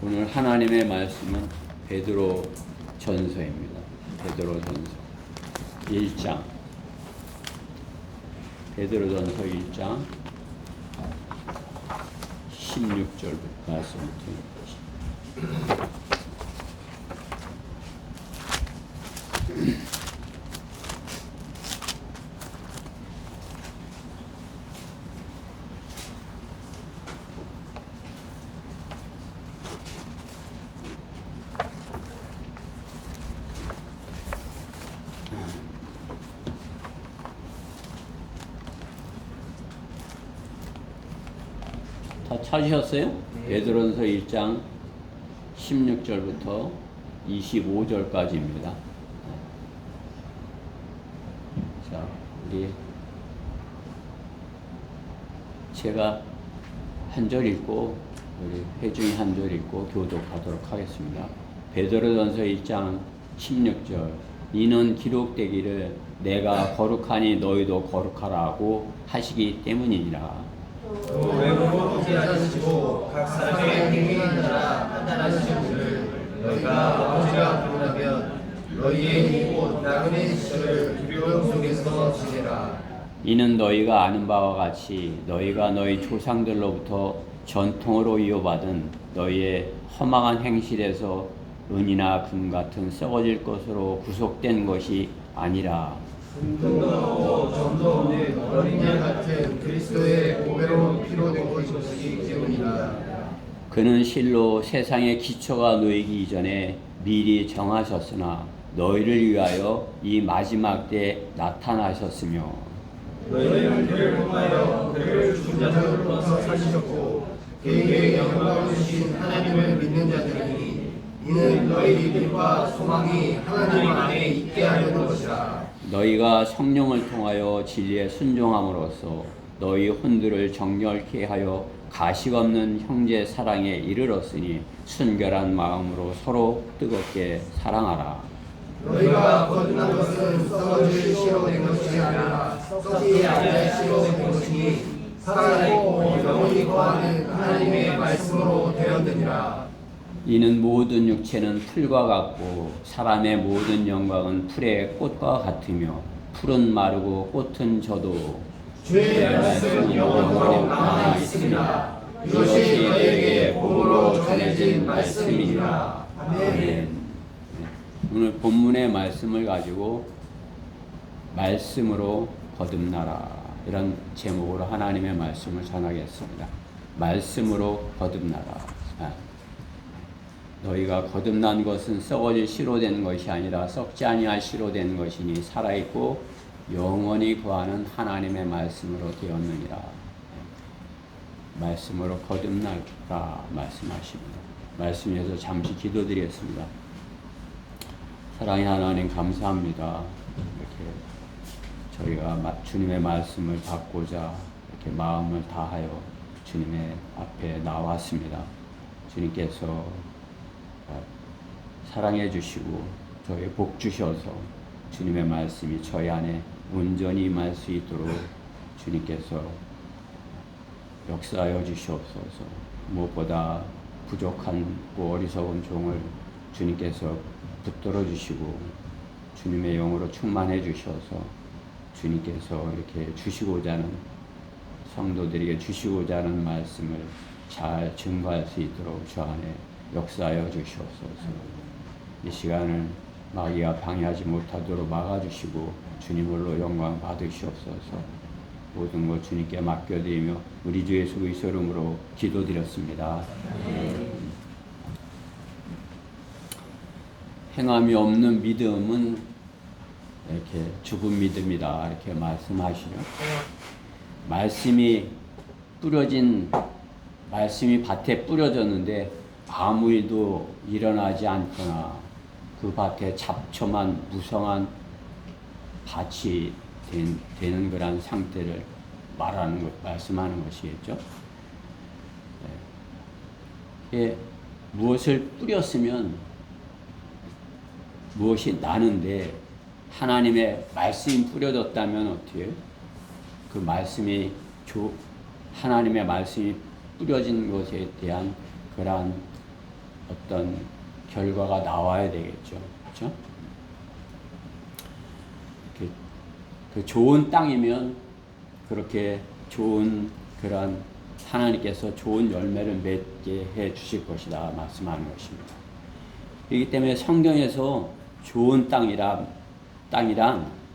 오늘 하나님의 말씀은 베드로 전서입니다. 베드로 전서 1장. 베드로 전서 1장 16절 말씀부터. 다 찾으셨어요? 베드로전서 1장 16절부터 25절까지입니다. 자, 우리 제가 한 절 읽고 우리 회중이 한 절 읽고 교독하도록 하겠습니다. 베드로전서 1장 16절. 이는 기록되기를 내가 거룩하니 너희도 거룩하라고 하시기 때문이니라. 또 외모로 보지 않으시고 각 사람의 행위에 따라 판단하시는 분을 너희가 아버지라 부르면 너희의 힘곧 나그네 지체를 두려움 속에서 지내라. 이는 너희가 아는 바와 같이 너희가 너희 조상들로부터 전통으로 이어받은 너희의 허망한 행실에서 은이나 금 같은 썩어질 것으로 구속된 것이 아니라 금도 없고 점도 없는 어린 양 같은 그리스도의 보배로운 피로 된 것이기 때문이라. 그는 실로 세상의 기초가 놓이기 이전에 미리 정하셨으나 너희를 위하여 이 마지막 때 나타나셨으며 너희는 그를 통하여 그를 죽은 자들로부터 살리셨고 그에게 영광을 주신 하나님을 믿는 자들이니 이는 너희 믿음과 소망이 하나님 안에 있게 하려는 것이라. 너희가 성령을 통하여 진리에 순종함으로써 너희 혼들을 정결케 하여 가식 없는 형제 사랑에 이르렀으니 순결한 마음으로 서로 뜨겁게 사랑하라. 너희가 거듭난 것은 썩어질 씨로 된 것이 아니라 썩지 않을 씨로 된 것이니 살아있고 영원히 거하는 하나님의 말씀으로 되었느니라. 이는 모든 육체는 풀과 같고 사람의 모든 영광은 풀의 꽃과 같으며 풀은 마르고 꽃은 져도 주의 말씀은 영원토록 남아 있습니다. 이것이 너희에게 복으로 전해진 말씀이니라. 아멘. 오늘 본문의 말씀을 가지고 말씀으로 거듭나라 이런 제목으로 하나님의 말씀을 전하겠습니다. 말씀으로 거듭나라. 너희가 거듭난 것은 썩어질 씨로 된 것이 아니라 썩지 아니할 씨로 된 것이니 살아있고 영원히 거하는 하나님의 말씀으로 되었느니라. 말씀으로 거듭나라 말씀하십니다. 말씀에서 잠시 기도드리겠습니다. 사랑의 하나님 감사합니다. 이렇게 저희가 주님의 말씀을 받고자 이렇게 마음을 다하여 주님의 앞에 나왔습니다. 주님께서 사랑해 주시고 저희 복 주셔서 주님의 말씀이 저희 안에 온전히 임할 수 있도록 주님께서 역사하여 주시옵소서. 무엇보다 부족하고 어리석은 종을 주님께서 붙들어 주시고 주님의 영으로 충만해 주셔서 주님께서 이렇게 주시고자 하는 성도들에게 주시고자 하는 말씀을 잘 증거할 수 있도록 저 안에 역사하여 주시옵소서. 이 시간을 마귀가 방해하지 못하도록 막아주시고 주님으로 영광 받으시옵소서. 모든 것 주님께 맡겨드리며 우리 주 예수 그리스도 이름으로 기도드렸습니다. 행함이 없는 믿음은 이렇게 죽은 믿음이다 이렇게 말씀하시죠. 말씀이 밭에 뿌려졌는데 아무 일도 일어나지 않거나 그 밭에 잡초만 무성한 밭이 되는 그런 상태를 말씀하는 것이겠죠. 무엇을 뿌렸으면 무엇이 나는데 하나님의 말씀이 뿌려졌다면 어떻게 해요? 그 말씀이 하나님의 말씀이 뿌려진 것에 대한 그러한 어떤 결과가 나와야 되겠죠. 그렇죠? 그 좋은 땅이면 그렇게 좋은 그런 하나님께서 좋은 열매를 맺게 해 주실 것이다 말씀하는 것입니다. 그렇기 때문에 성경에서 좋은 땅이란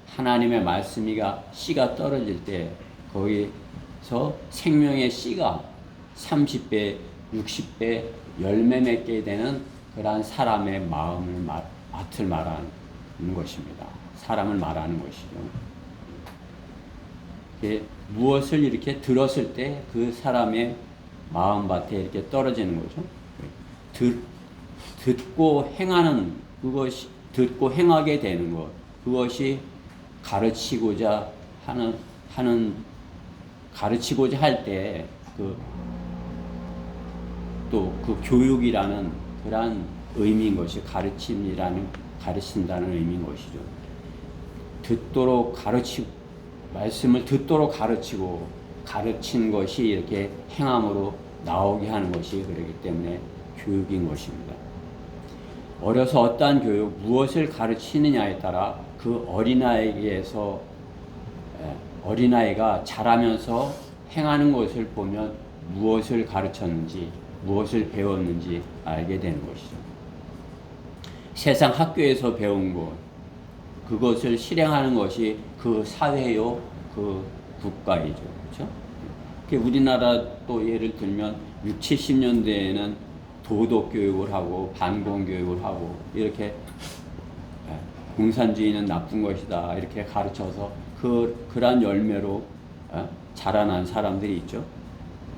하나님의 말씀이가 씨가 떨어질 때 거기서 생명의 씨가 30배, 60배 열매 맺게 되는 그러한 사람의 마음을 맛을 말하는 것입니다. 사람을 말하는 것이죠. 무엇을 이렇게 들었을 때 그 사람의 마음밭에 이렇게 떨어지는 거죠. 듣고 행하는 그것이 듣고 행하게 되는 것 그것이 가르치고자 가르치고자 할 때 또 그 교육이라는 그러한 의미인 것이 가르친다는 의미인 것이죠. 말씀을 듣도록 가르치고 가르친 것이 이렇게 행함으로 나오게 하는 것이 그렇기 때문에 교육인 것입니다. 어려서 어떠한 교육, 무엇을 가르치느냐에 따라 그 어린아이가 자라면서 행하는 것을 보면 무엇을 가르쳤는지, 무엇을 배웠는지 알게 되는 것이죠. 세상 학교에서 배운 것, 그것을 실행하는 것이 그 사회요, 그 국가이죠. 그렇죠? 우리나라 또 예를 들면 6, 70년대에는 도덕 교육을 하고 반공 교육을 하고 이렇게 공산주의는 나쁜 것이다 이렇게 가르쳐서 그러한 열매로 자라난 사람들이 있죠.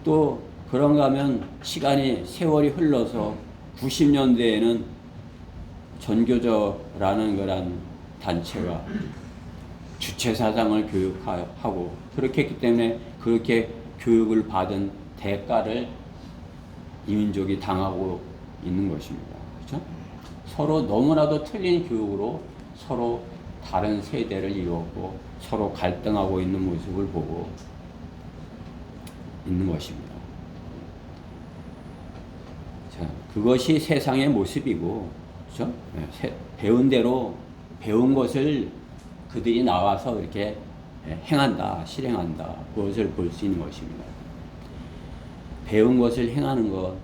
또 그런가 하면 세월이 흘러서 90년대에는 전교조라는 그런 단체가 주체사상을 교육하고 그렇게 했기 때문에 그렇게 교육을 받은 대가를 이민족이 당하고 있는 것입니다. 그렇죠? 서로 너무나도 틀린 교육으로 서로 다른 세대를 이루었고 서로 갈등하고 있는 모습을 보고 있는 것입니다. 자, 그것이 세상의 모습이고, 그렇죠? 배운 대로 배운 것을 그들이 나와서 이렇게 행한다, 실행한다, 그것을 볼 수 있는 것입니다. 배운 것을 행하는 것,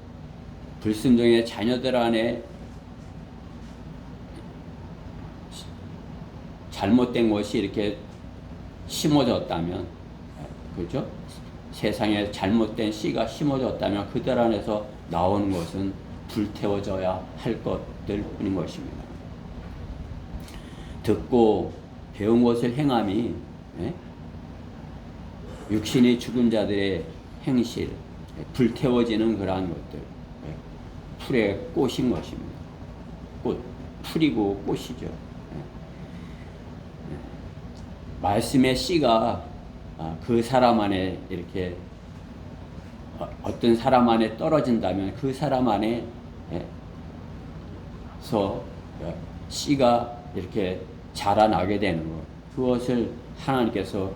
불순종의 자녀들 안에 잘못된 것이 이렇게 심어졌다면, 그렇죠? 세상에 잘못된 씨가 심어졌다면 그들 안에서 나오는 것은 불태워져야 할 것들 뿐인 것입니다. 듣고 배운 것을 행함이 육신이 죽은 자들의 행실, 불태워지는 그러한 것들, 풀의 꽃인 것입니다. 풀이고 꽃이죠. 말씀의 씨가 그 사람 안에 이렇게 어떤 사람 안에 떨어진다면 그 사람 안에서 씨가 이렇게 자라나게 되는 것, 그것을 하나님께서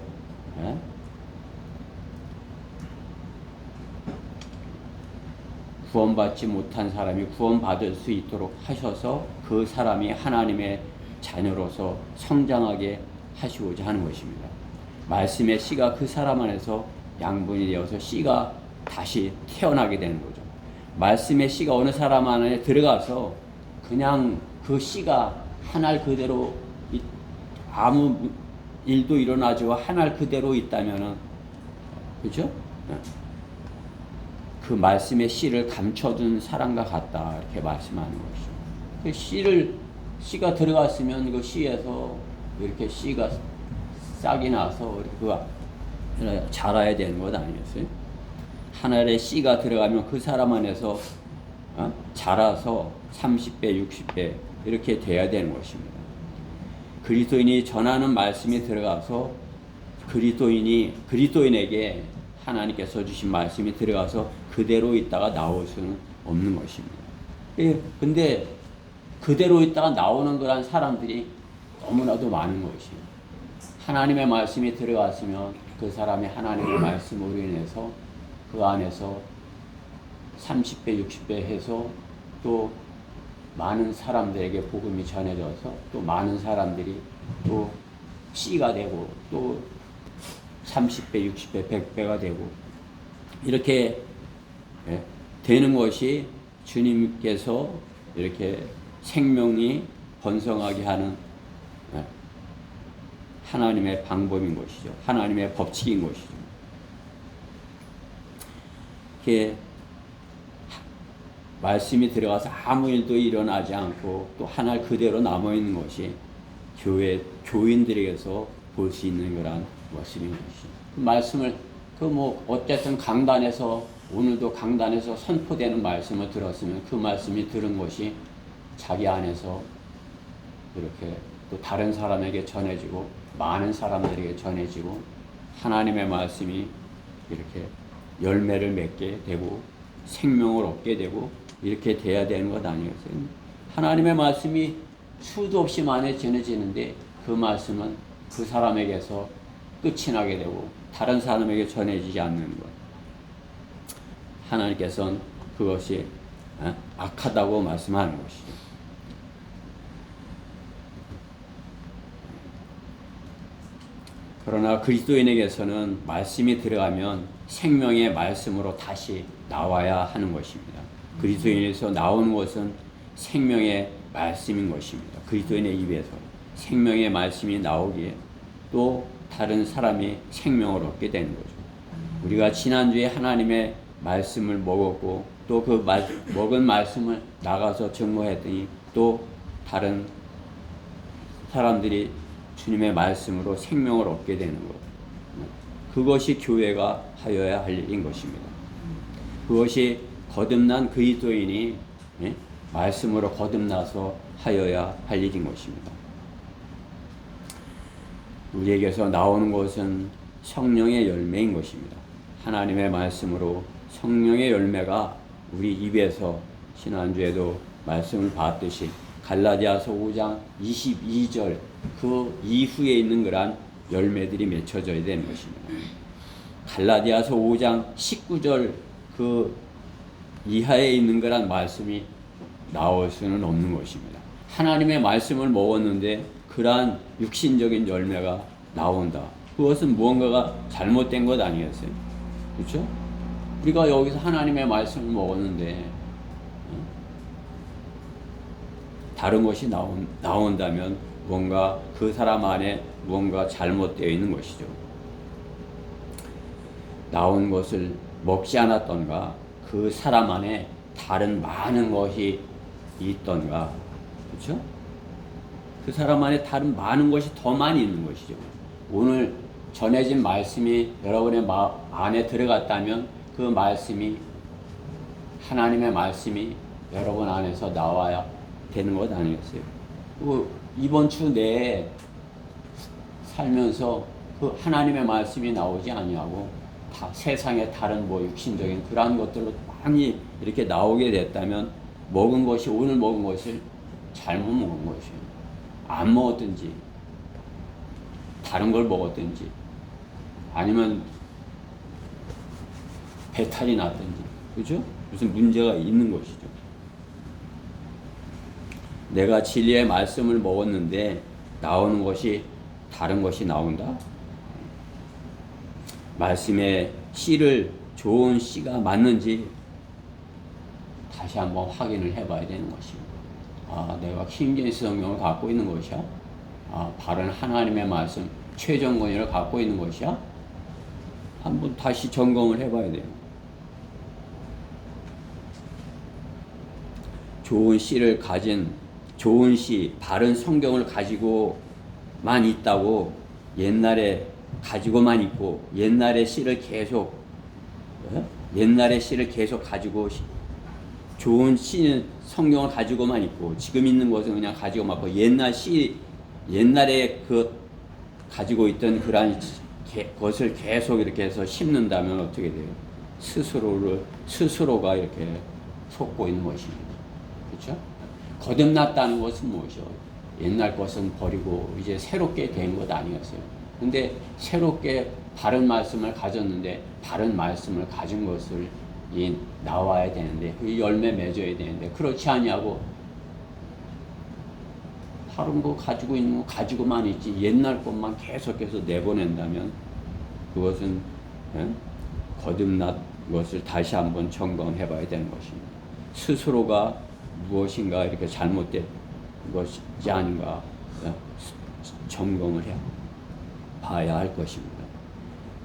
구원받지 못한 사람이 구원받을 수 있도록 하셔서 그 사람이 하나님의 자녀로서 성장하게 하시고자 하는 것입니다. 말씀의 씨가 그 사람 안에서 양분이 되어서 씨가 다시 태어나게 되는 거죠. 말씀의 씨가 어느 사람 안에 들어가서 그냥 그 씨가 한 알 그대로 아무 일도 일어나지 않고 한 알 그대로 있다면은, 그죠? 그 말씀의 씨를 감춰둔 사람과 같다 이렇게 말씀하는 것이죠. 그 씨가 들어갔으면 그 씨에서 이렇게 씨가 싹이 나서 이렇게 자라야 되는 것 아니겠어요? 하늘에 씨가 들어가면 그 사람 안에서 자라서 30배, 60배 이렇게 돼야 되는 것입니다. 그리스도인이 전하는 말씀이 들어가서 그리스도인에게 하나님께서 주신 말씀이 들어가서 그대로 있다가 나올 수는 없는 것입니다. 근데 그대로 있다가 나오는 그런 사람들이 너무나도 많은 것이에요. 하나님의 말씀이 들어갔으면 그 사람이 하나님의 말씀으로 인해서 그 안에서 30배, 60배 해서 또 많은 사람들에게 복음이 전해져서 또 많은 사람들이 또 씨가 되고 또 30배, 60배, 100배가 되고 이렇게 되는 것이 주님께서 이렇게 생명이 번성하게 하는 하나님의 방법인 것이죠. 하나님의 법칙인 것이죠. 이렇게 말씀이 들어가서 아무 일도 일어나지 않고 또 하나 그대로 남아있는 것이 교회 교인들에게서 볼 수 있는 거란 모습인 것이죠. 그 말씀을 어쨌든 강단에서 오늘도 강단에서 선포되는 말씀을 들었으면 그 말씀이 들은 것이 자기 안에서 이렇게 또 다른 사람에게 전해지고 많은 사람들에게 전해지고 하나님의 말씀이 이렇게 열매를 맺게 되고 생명을 얻게 되고 이렇게 돼야 되는 것 아니겠어요? 하나님의 말씀이 수도 없이 많이 전해지는데 그 말씀은 그 사람에게서 끝이 나게 되고 다른 사람에게 전해지지 않는 것. 하나님께서는 그것이 악하다고 말씀하는 것이죠. 그러나 그리스도인에게서는 말씀이 들어가면 생명의 말씀으로 다시 나와야 하는 것입니다. 그리스도인에서 나오는 것은 생명의 말씀인 것입니다. 그리스도인의 입에서 생명의 말씀이 나오기에 또 다른 사람이 생명을 얻게 되는 거죠. 우리가 지난주에 하나님의 말씀을 먹었고 또 그 먹은 말씀을 나가서 증거했더니 또 다른 사람들이 주님의 말씀으로 생명을 얻게 되는 것. 그것이 교회가 하여야 할 일인 것입니다. 그것이 거듭난 그리스도인이 말씀으로 거듭나서 하여야 할 일인 것입니다. 우리에게서 나오는 것은 성령의 열매인 것입니다. 하나님의 말씀으로 성령의 열매가 우리 입에서 지난주에도 말씀을 봤듯이 갈라디아서 5장 22절 그 이후에 있는 그런 열매들이 맺혀져야 되는 것입니다. 갈라디아서 5장 19절 그 이하에 있는 그런 말씀이 나올 수는 없는 것입니다. 하나님의 말씀을 먹었는데 그러한 육신적인 열매가 나온다. 그것은 무언가가 잘못된 것 아니겠어요? 그렇죠? 우리가 여기서 하나님의 말씀을 먹었는데 다른 것이 나온다면 뭔가 그 사람 안에 무언가 잘못되어 있는 것이죠. 나온 것을 먹지 않았던가 그 사람 안에 다른 많은 것이 있던가 그렇죠? 그 사람 안에 다른 많은 것이 더 많이 있는 것이죠. 오늘 전해진 말씀이 여러분의 안에 들어갔다면 그 말씀이 하나님의 말씀이 여러분 안에서 나와야 되는 것 아니겠어요? 이번 주 내에 살면서 그 하나님의 말씀이 나오지 아니하고 다 세상의 다른 육신적인 그러한 것들로 많이 이렇게 나오게 됐다면 먹은 것이 오늘 먹은 것을 잘못 먹은 것이에요. 안 먹었든지 다른 걸 먹었든지 아니면 배탈이 났든지 그죠? 무슨 문제가 있는 것이죠. 내가 진리의 말씀을 먹었는데 나오는 것이 다른 것이 나온다? 말씀의 씨를 좋은 씨가 맞는지 다시 한번 확인을 해봐야 되는 것입니다. 내가 킹제임스 성경을 갖고 있는 것이야? 바른 하나님의 말씀 최종권위를 갖고 있는 것이야? 한번 다시 점검을 해봐야 돼요. 좋은 씨를 가진 좋은 씨, 바른 성경을 가지고만 있다고 옛날에 가지고만 있고 옛날의 씨를 계속 가지고 좋은 씨는 성경을 가지고만 있고 지금 있는 것은 그냥 가지고 맞고 옛날에 그 가지고 있던 그런 것을 계속 이렇게 해서 심는다면 어떻게 돼요? 스스로가 이렇게 속고 있는 것입니다. 그렇죠? 거듭났다는 것은 무엇이죠? 옛날 것은 버리고 이제 새롭게 된 것 아니었어요. 근데 새롭게 바른 말씀을 가졌는데 바른 말씀을 가진 것을 나와야 되는데, 그 열매 맺어야 되는데, 그렇지 않냐고. 다른 거 가지고 있는 거 가지고만 있지, 옛날 것만 계속해서 내보낸다면, 그것은 거듭난 것을 다시 한번 점검해 봐야 되는 것입니다. 스스로가 무엇인가 이렇게 잘못된 것이지 아닌가 점검을 해 봐야 할 것입니다.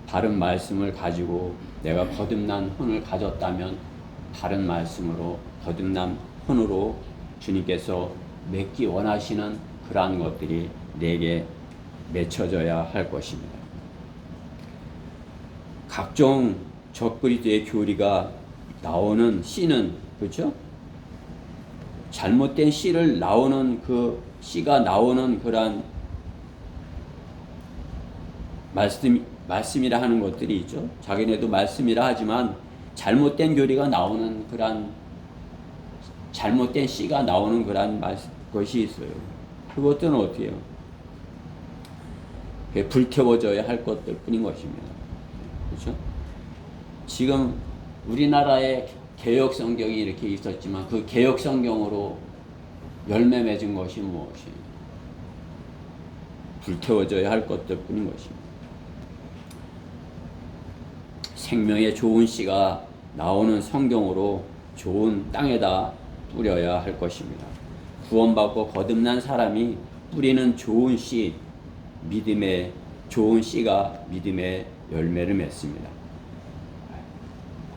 바른 말씀을 가지고 내가 거듭난 혼을 가졌다면 바른 말씀으로 거듭난 혼으로 주님께서 맺기 원하시는 그러한 것들이 내게 맺혀져야 할 것입니다. 각종 적그리스도의 교리가 나오는 씨는, 그렇죠? 잘못된 씨를 나오는 그 씨가 나오는 그러한 말씀이라 하는 것들이 있죠. 자기네도 말씀이라 하지만 잘못된 교리가 나오는 그러한 잘못된 씨가 나오는 그러한 것이 있어요. 그것들은 어떻게 해요? 불태워져야 할 것들 뿐인 것입니다. 그렇죠? 지금 우리나라에 개혁 성경이 이렇게 있었지만 그 개혁 성경으로 열매 맺은 것이 무엇이에요? 불태워져야 할 것들 뿐인 것입니다. 생명의 좋은 씨가 나오는 성경으로 좋은 땅에다 뿌려야 할 것입니다. 구원받고 거듭난 사람이 뿌리는 좋은 씨, 믿음의 좋은 씨가 믿음의 열매를 맺습니다.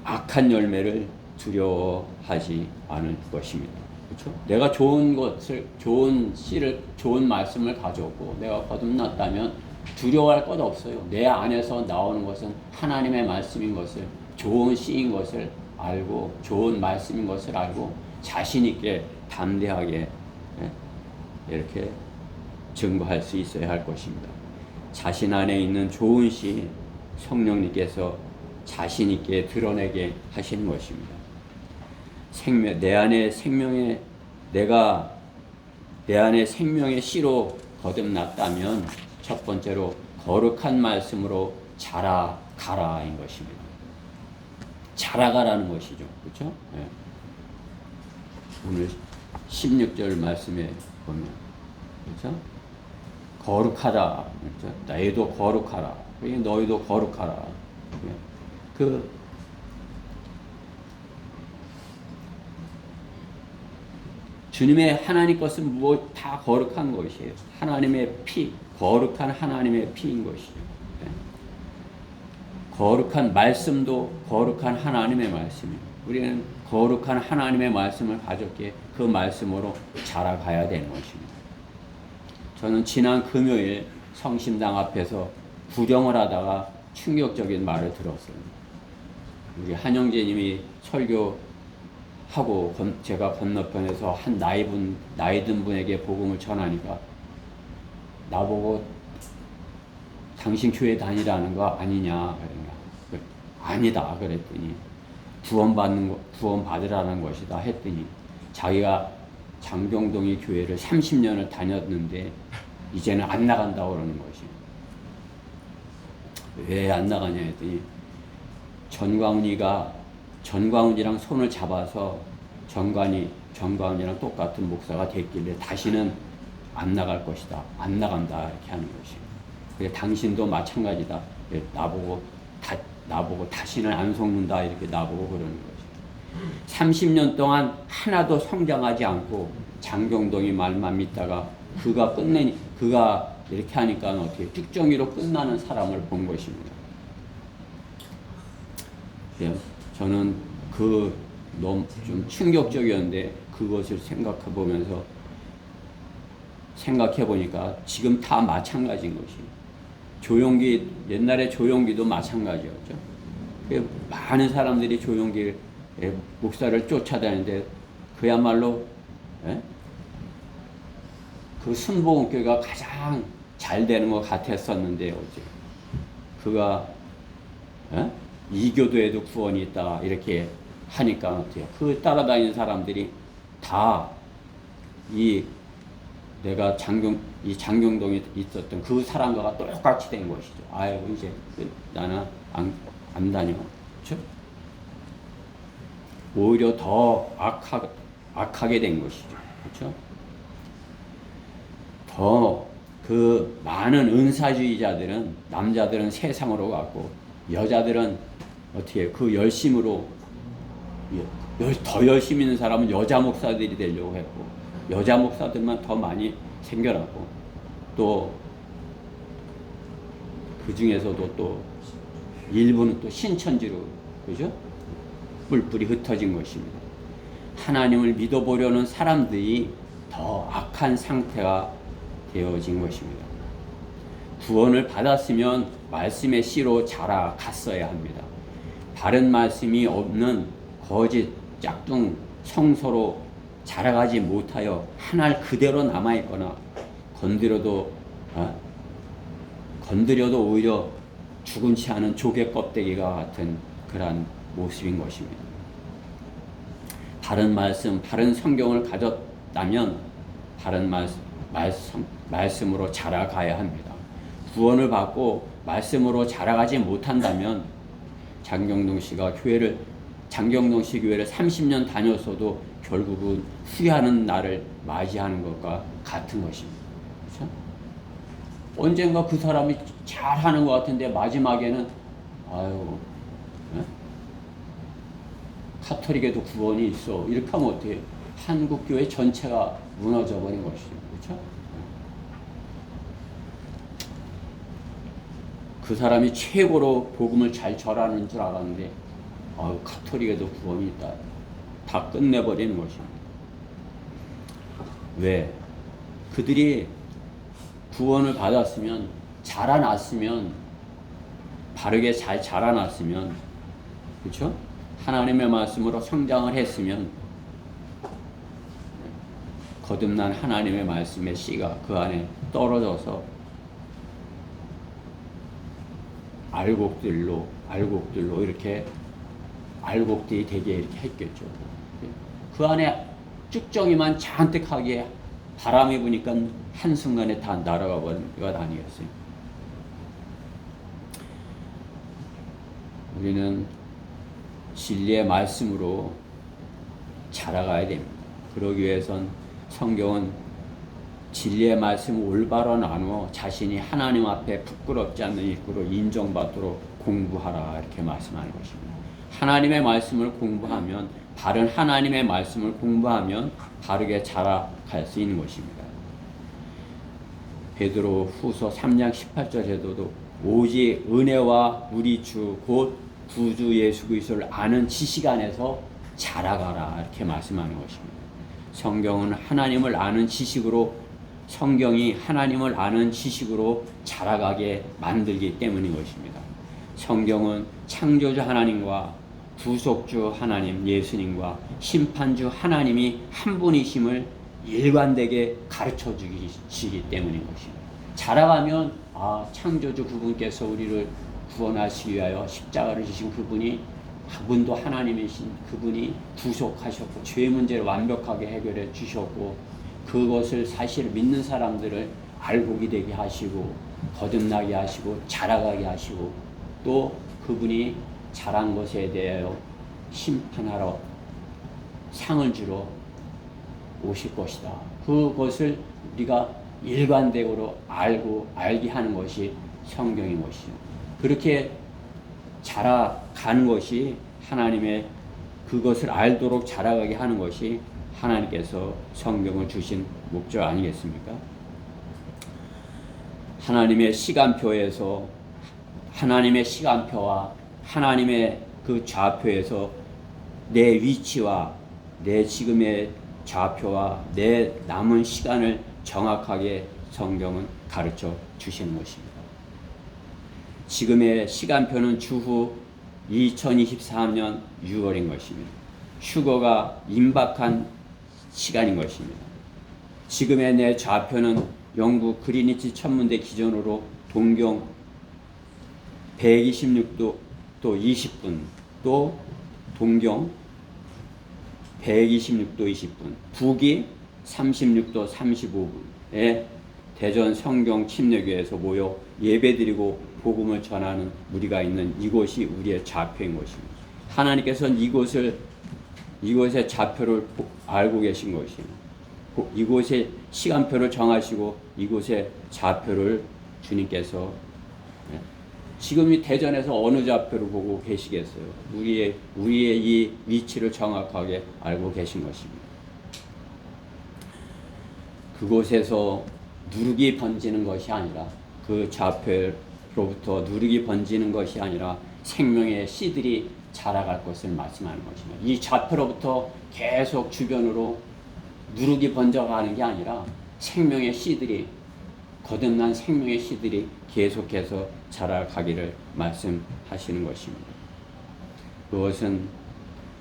악한 열매를 두려워하지 않을 것입니다. 그렇죠? 내가 좋은 것을, 좋은 씨를, 좋은 말씀을 가졌고 내가 거듭났다면 두려워할 것 없어요. 내 안에서 나오는 것은 하나님의 말씀인 것을, 좋은 씨인 것을 알고, 좋은 말씀인 것을 알고 자신 있게 담대하게 이렇게 증거할 수 있어야 할 것입니다. 자신 안에 있는 좋은 씨, 성령님께서 자신 있게 드러내게 하시는 것입니다. 내 안에 생명의, 내 안에 생명의 씨로 거듭났다면 첫 번째로 거룩한 말씀으로 자라가라인 것입니다. 자라가라는 것이죠. 그렇죠? 네. 오늘 16절 말씀에 보면, 그렇죠? 거룩하라. 그렇죠? 너희도 거룩하라. 너희도 거룩하라. 주님의 하나님 것은 무엇 다 거룩한 것이에요. 하나님의 피, 거룩한 하나님의 피인 것이죠. 거룩한 말씀도 거룩한 하나님의 말씀이에요. 우리는 거룩한 하나님의 말씀을 가졌기에 그 말씀으로 자라가야 되는 것입니다. 저는 지난 금요일 성심당 앞에서 구경을 하다가 충격적인 말을 들었어요. 우리 한영재님이 설교하고 제가 건너편에서 한 나이 든 분에게 복음을 전하니까 나보고 당신 교회 다니라는 거 아니냐 그러니까 아니다 그랬더니 구원 받으라는 것이다 했더니 자기가 장경동이 교회를 30년을 다녔는데 이제는 안 나간다고 그러는 것이. 왜 안 나가냐 했더니 전광훈이랑 손을 잡아서 전광훈이랑 똑같은 목사가 됐길래 다시는 안 나갈 것이다. 안 나간다 이렇게 하는 것이. 그래 당신도 마찬가지다. 나보고 다시는 안 속는다 이렇게 나보고 그러는 거지. 30년 동안 하나도 성장하지 않고 장경동이 말만 믿다가 그가 이렇게 하니까 어떻게 뚝정이로 끝나는 사람을 본 것입니다. 저는 너무 좀 충격적이었는데 그것을 생각해 보니까 지금 다 마찬가지인 것이. 옛날에 조용기도 마찬가지였죠. 많은 사람들이 조용기 목사를 쫓아다니는데 그야말로 그 순복음교회가 가장 잘 되는 것 같았었는데 어제 그가 이교도에도 구원이 있다 이렇게 하니까 어때요? 그 따라다니는 사람들이 다 내가 장경동에 있었던 그 사람과 똑같이 된 것이죠. 아이고 이제 나는 안 다녀. 그렇죠? 오히려 더 악하게 된 것이죠. 그렇죠? 더 그 많은 은사주의자들은, 남자들은 세상으로 갔고 여자들은 어떻게 그 열심으로 더 열심히 있는 사람은 여자 목사들이 되려고 했고, 여자 목사들만 더 많이 생겨났고, 또 그 중에서도 또 일부는 또 신천지로, 그죠? 뿔뿔이 흩어진 것입니다. 하나님을 믿어보려는 사람들이 더 악한 상태가 되어진 것입니다. 구원을 받았으면 말씀의 씨로 자라갔어야 합니다. 바른 말씀이 없는 거짓 짝퉁 성소로 자라가지 못하여 한 알 그대로 남아있거나 건드려도 오히려 죽은치 않은 조개 껍데기가 같은 그러한 모습인 것입니다. 바른 말씀, 바른 성경을 가졌다면 바른 말씀으로 자라가야 합니다. 구원을 받고 말씀으로 자라가지 못한다면 장경동 씨 교회를 30년 다녔어도 결국은 후회하는 날을 맞이하는 것과 같은 것입니다. 그렇죠? 언젠가 그 사람이 잘하는 것 같은데 마지막에는 카톨릭에도 구원이 있어, 이렇게 하면 어떻게 한국 교회 전체가 무너져 버린 것이죠. 그렇죠? 그 사람이 최고로 복음을 잘 전하는 줄 알았는데 카톨릭에도 구원이 있다, 다 끝내버리는 것입니다. 왜? 그들이 구원을 받았으면, 자라났으면, 바르게 잘 자라났으면, 그렇죠? 하나님의 말씀으로 성장을 했으면 거듭난 하나님의 말씀의 씨가 그 안에 떨어져서 알곡들로 이렇게 알곡들이 되게 이렇게 했겠죠. 그 안에 쭉정이만 잔뜩하게 바람이 부니까 한순간에 다 날아가 버린 것 아니겠어요? 우리는 진리의 말씀으로 자라가야 됩니다. 그러기 위해선 성경은 진리의 말씀을 올바로 나누어 자신이 하나님 앞에 부끄럽지 않는 일꾼으로 인정받도록 공부하라, 이렇게 말씀하는 것입니다. 하나님의 말씀을 공부하면, 바른 하나님의 말씀을 공부하면 바르게 자라갈 수 있는 것입니다. 베드로 후서 3장 18절에도 오직 은혜와 우리 주 곧 구주 예수 그리스도를 아는 지식 안에서 자라가라, 이렇게 말씀하는 것입니다. 성경은 하나님을 아는 지식으로, 성경이 하나님을 아는 지식으로 자라가게 만들기 때문인 것입니다. 성경은 창조주 하나님과 구속주 하나님 예수님과 심판주 하나님이 한 분이심을 일관되게 가르쳐 주시기 때문인 것입니다. 자라가면 창조주 그분께서 우리를 구원하시기 위하여 십자가를 지신 그분도 하나님이신 그분이 구속하셨고 죄 문제를 완벽하게 해결해 주셨고, 그것을 사실 믿는 사람들을 알곡이 되게 하시고 거듭나게 하시고 자라가게 하시고, 또 그분이 자란 것에 대하여 심판하러 상을 주러 오실 것이다. 그것을 우리가 일관되고 알게 하는 것이 성경인 것이죠. 그렇게 자라가는 것이 하나님의, 그것을 알도록 자라가게 하는 것이 하나님께서 성경을 주신 목적 아니겠습니까? 하나님의 시간표에서, 하나님의 시간표와 하나님의 그 좌표에서 내 위치와 내 지금의 좌표와 내 남은 시간을 정확하게 성경은 가르쳐 주시는 것입니다. 지금의 시간표는 주후 2023년 6월인 것입니다. 휴거가 임박한 시간인 것입니다. 지금의 내 좌표는 영국 그리니치 천문대 기준으로 동경 126도 또 20분, 또 동경 126도 20분, 북이 36도 35분에 대전 성경 침례교회에서 모여 예배드리고 복음을 전하는 우리가 있는 이곳이 우리의 좌표인 것입니다. 하나님께서는 이곳을 이곳의 좌표를 알고 계신 것이에요. 이곳의 시간표를 정하시고 이곳의 좌표를 주님께서 지금 이 대전에서 어느 좌표를 보고 계시겠어요? 우리의 이 위치를 정확하게 알고 계신 것입니다. 그곳에서 누룩이 번지는 것이 아니라 그 좌표로부터 누룩이 번지는 것이 아니라 생명의 씨들이 자라갈 것을 말씀하는 것입니다. 이 좌표로부터 계속 주변으로 누룩이 번져가는 게 아니라 생명의 씨들이 거듭난 생명의 씨들이 계속해서 자라가기를 말씀하시는 것입니다. 그것은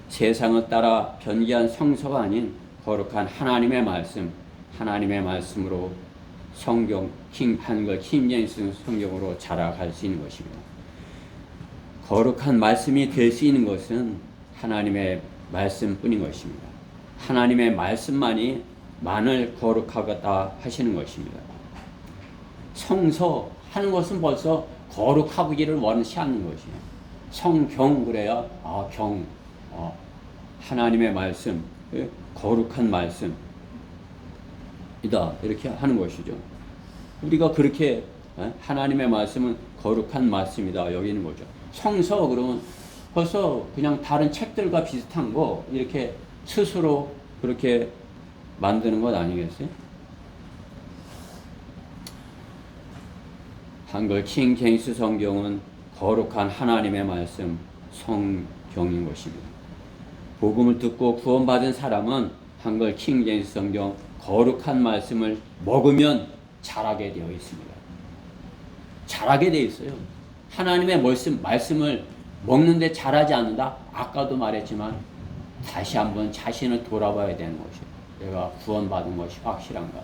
세상을 따라 변개한 성서가 아닌 거룩한 하나님의 말씀, 하나님의 말씀으로 성경 한글 킹제임스 성경으로 자라갈 수 있는 것입니다. 거룩한 말씀이 될 수 있는 것은 하나님의 말씀뿐인 것입니다. 하나님의 말씀만이 만을 거룩하겠다 하시는 것입니다. 성서 하는 것은 벌써 거룩하기를 원치 않는 것이에요. 성경 그래야 하나님의 말씀, 거룩한 말씀이다 이렇게 하는 것이죠. 우리가 그렇게 하나님의 말씀은 거룩한 말씀이다 여기는 거죠. 성서 그러면 벌써 그냥 다른 책들과 비슷한 거 이렇게 스스로 그렇게 만드는 것 아니겠어요? 한글 킹제임스 성경은 거룩한 하나님의 말씀 성경인 것입니다. 복음을 듣고 구원받은 사람은 한글 킹제임스 성경 거룩한 말씀을 먹으면 자라게 되어 있습니다. 자라게 되어 있어요. 하나님의 말씀을 먹는데 자라지 않는다? 아까도 말했지만 다시 한번 자신을 돌아봐야 되는 것이에요. 내가 구원받은 것이 확실한가?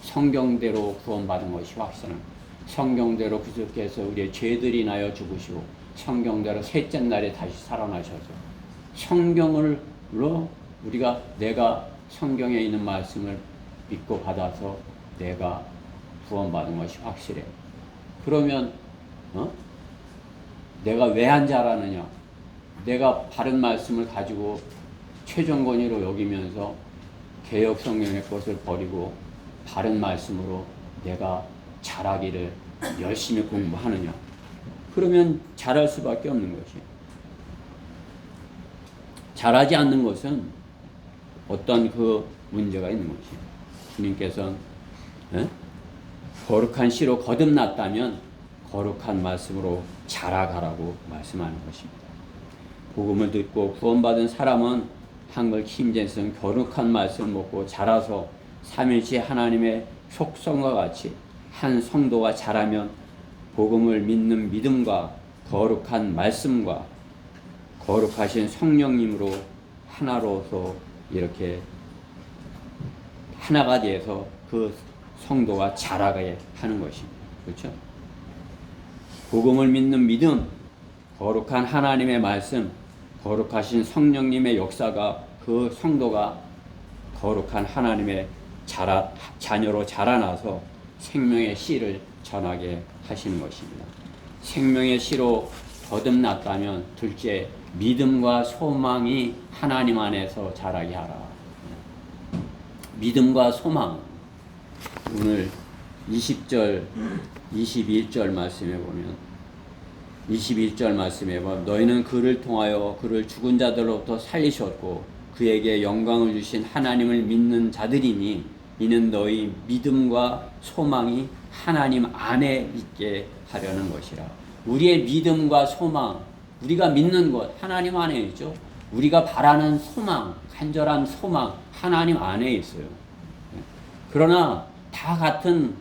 성경대로 구원받은 것이 확실한가? 성경대로 그저께서 우리의 죄들이 나여 죽으시고 성경대로 셋째 날에 다시 살아나셔서 성경으로 내가 성경에 있는 말씀을 믿고 받아서 내가 구원받은 것이 확실해. 그러면 내가 왜 안 자라느냐? 내가 바른 말씀을 가지고 최종 권위로 여기면서 개역 성경의 것을 버리고 바른 말씀으로 내가 자라기를 열심히 공부하느냐? 그러면 자랄 수밖에 없는 것이에요. 자라지 않는 것은 어떤 그 문제가 있는 것이에요. 주님께서는 거룩한 씨로 거듭났다면 거룩한 말씀으로 자라가라고 말씀하는 것입니다. 복음을 듣고 구원받은 사람은 한글 킹제임스는 거룩한 말씀을 먹고 자라서 삼위일체 하나님의 속성과 같이 한 성도가 자라면 복음을 믿는 믿음과 거룩한 말씀과 거룩하신 성령님으로 하나로서 이렇게 하나가 돼서 그 성도가 자라가야 하는 것입니다. 그렇죠? 복음을 믿는 믿음, 거룩한 하나님의 말씀, 거룩하신 성령님의 역사가 그 성도가 거룩한 하나님의 자녀로 자라나서 생명의 씨를 전하게 하시는 것입니다. 생명의 씨로 거듭났다면 둘째, 믿음과 소망이 하나님 안에서 자라게 하라. 믿음과 소망. 오늘 20절, 21절 말씀에 보면 21절 말씀에 보면 너희는 그를 통하여 그를 죽은 자들로부터 살리셨고 그에게 영광을 주신 하나님을 믿는 자들이니 이는 너희 믿음과 소망이 하나님 안에 있게 하려는 것이라. 우리의 믿음과 소망, 우리가 믿는 것 하나님 안에 있죠. 우리가 바라는 소망, 간절한 소망 하나님 안에 있어요. 그러나 다 같은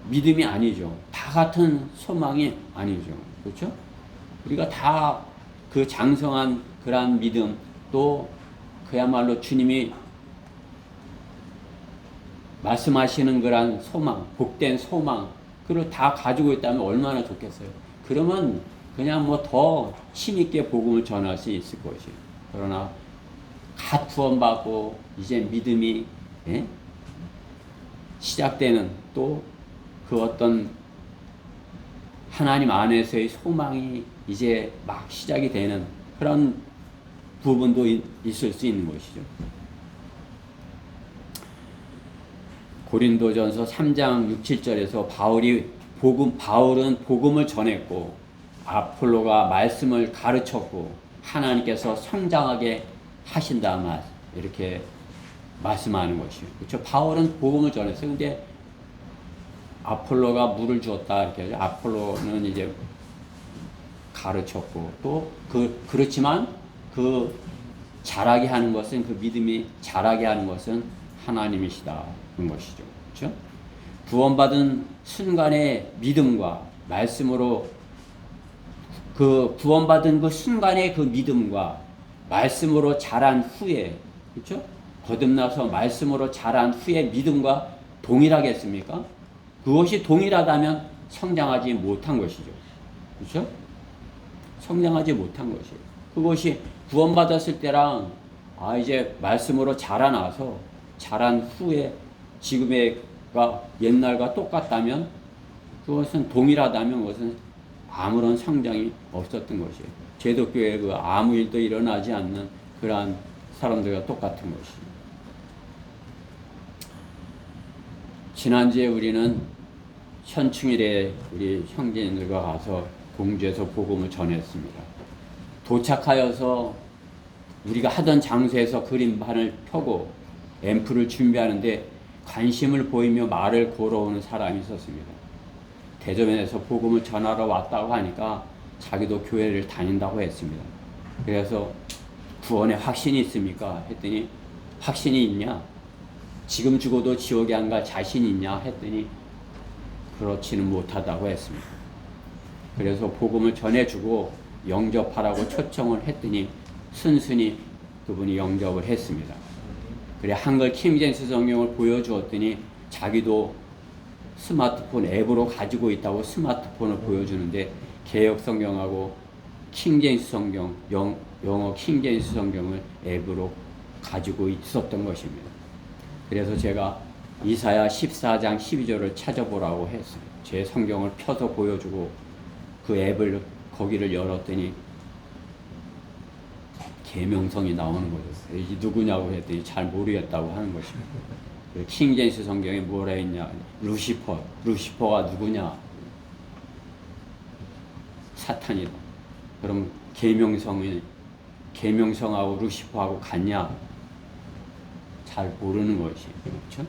믿음이 아니죠. 다 같은 소망이 아니죠. 그렇죠? 우리가 다 그 장성한 그러한 믿음 또 그야말로 주님이 말씀하시는 그러한 소망, 복된 소망 그걸 다 가지고 있다면 얼마나 좋겠어요. 그러면 그냥 뭐 더 힘있게 복음을 전할 수 있을 것이에요. 그러나 갓 구원받고 이제 믿음이 시작되는 또 그 어떤 하나님 안에서의 소망이 이제 막 시작이 되는 그런 부분도 있을 수 있는 것이죠. 고린도전서 3장 6, 7절에서 바울은 복음을 전했고 아폴로가 말씀을 가르쳤고 하나님께서 성장하게 하신다 이렇게 말씀하는 것이요. 그렇죠? 바울은 복음을 전했어요. 근데 아폴로가 물을 주었다 이렇게 하죠. 아폴로는 이제 가르쳤고 또 그렇지만 그 자라게 하는 것은 그 믿음이 자라게 하는 것은 하나님이시다는 것이죠. 그렇죠? 구원받은 순간의 믿음과 말씀으로 그 구원받은 그 순간의 그 믿음과 말씀으로 자란 후에 그렇죠? 거듭나서 말씀으로 자란 후에 믿음과 동일하겠습니까? 그것이 동일하다면 성장하지 못한 것이죠. 그렇죠? 성장하지 못한 것이에요. 그것이 구원받았을 때랑 이제 말씀으로 자라나서 자란 후에 지금의가 옛날과 똑같다면 그것은 동일하다면 그것은 아무런 성장이 없었던 것이에요. 제독교에 그 아무 일도 일어나지 않는 그러한 사람들과 똑같은 것이에요. 지난주에 우리는 현충일에 우리 형제님들과 가서 공주에서 복음을 전했습니다. 도착하여서 우리가 하던 장소에서 그림판을 펴고 앰프를 준비하는데 관심을 보이며 말을 걸어오는 사람이 있었습니다. 대전에서 복음을 전하러 왔다고 하니까 자기도 교회를 다닌다고 했습니다. 그래서 구원에 확신이 있습니까? 했더니 확신이 있냐? 지금 죽어도 지옥에 안 갈 자신이 있냐? 했더니 그렇지는 못하다고 했습니다. 그래서 복음을 전해주고 영접하라고 초청을 했더니 순순히 그분이 영접을 했습니다. 그래 한글 킹제임스 성경을 보여주었더니 자기도 스마트폰 앱으로 가지고 있다고 스마트폰을 보여주는데 개역 성경하고 킹제임스 성경, 영어 킹제임스 성경을 앱으로 가지고 있었던 것입니다. 그래서 제가 이사야 14장 12절을 찾아보라고 했어요. 제 성경을 펴서 보여주고 그 앱을 거기를 열었더니 계명성이 나오는 거죠. 이게 누구냐고 했더니 잘 모르겠다고 하는 것입니다. 킹제임스 성경에 뭐라 했냐? 루시퍼가 누구냐? 사탄이다. 그럼 계명성하고 루시퍼하고 같냐? 잘 모르는 것이 그렇죠?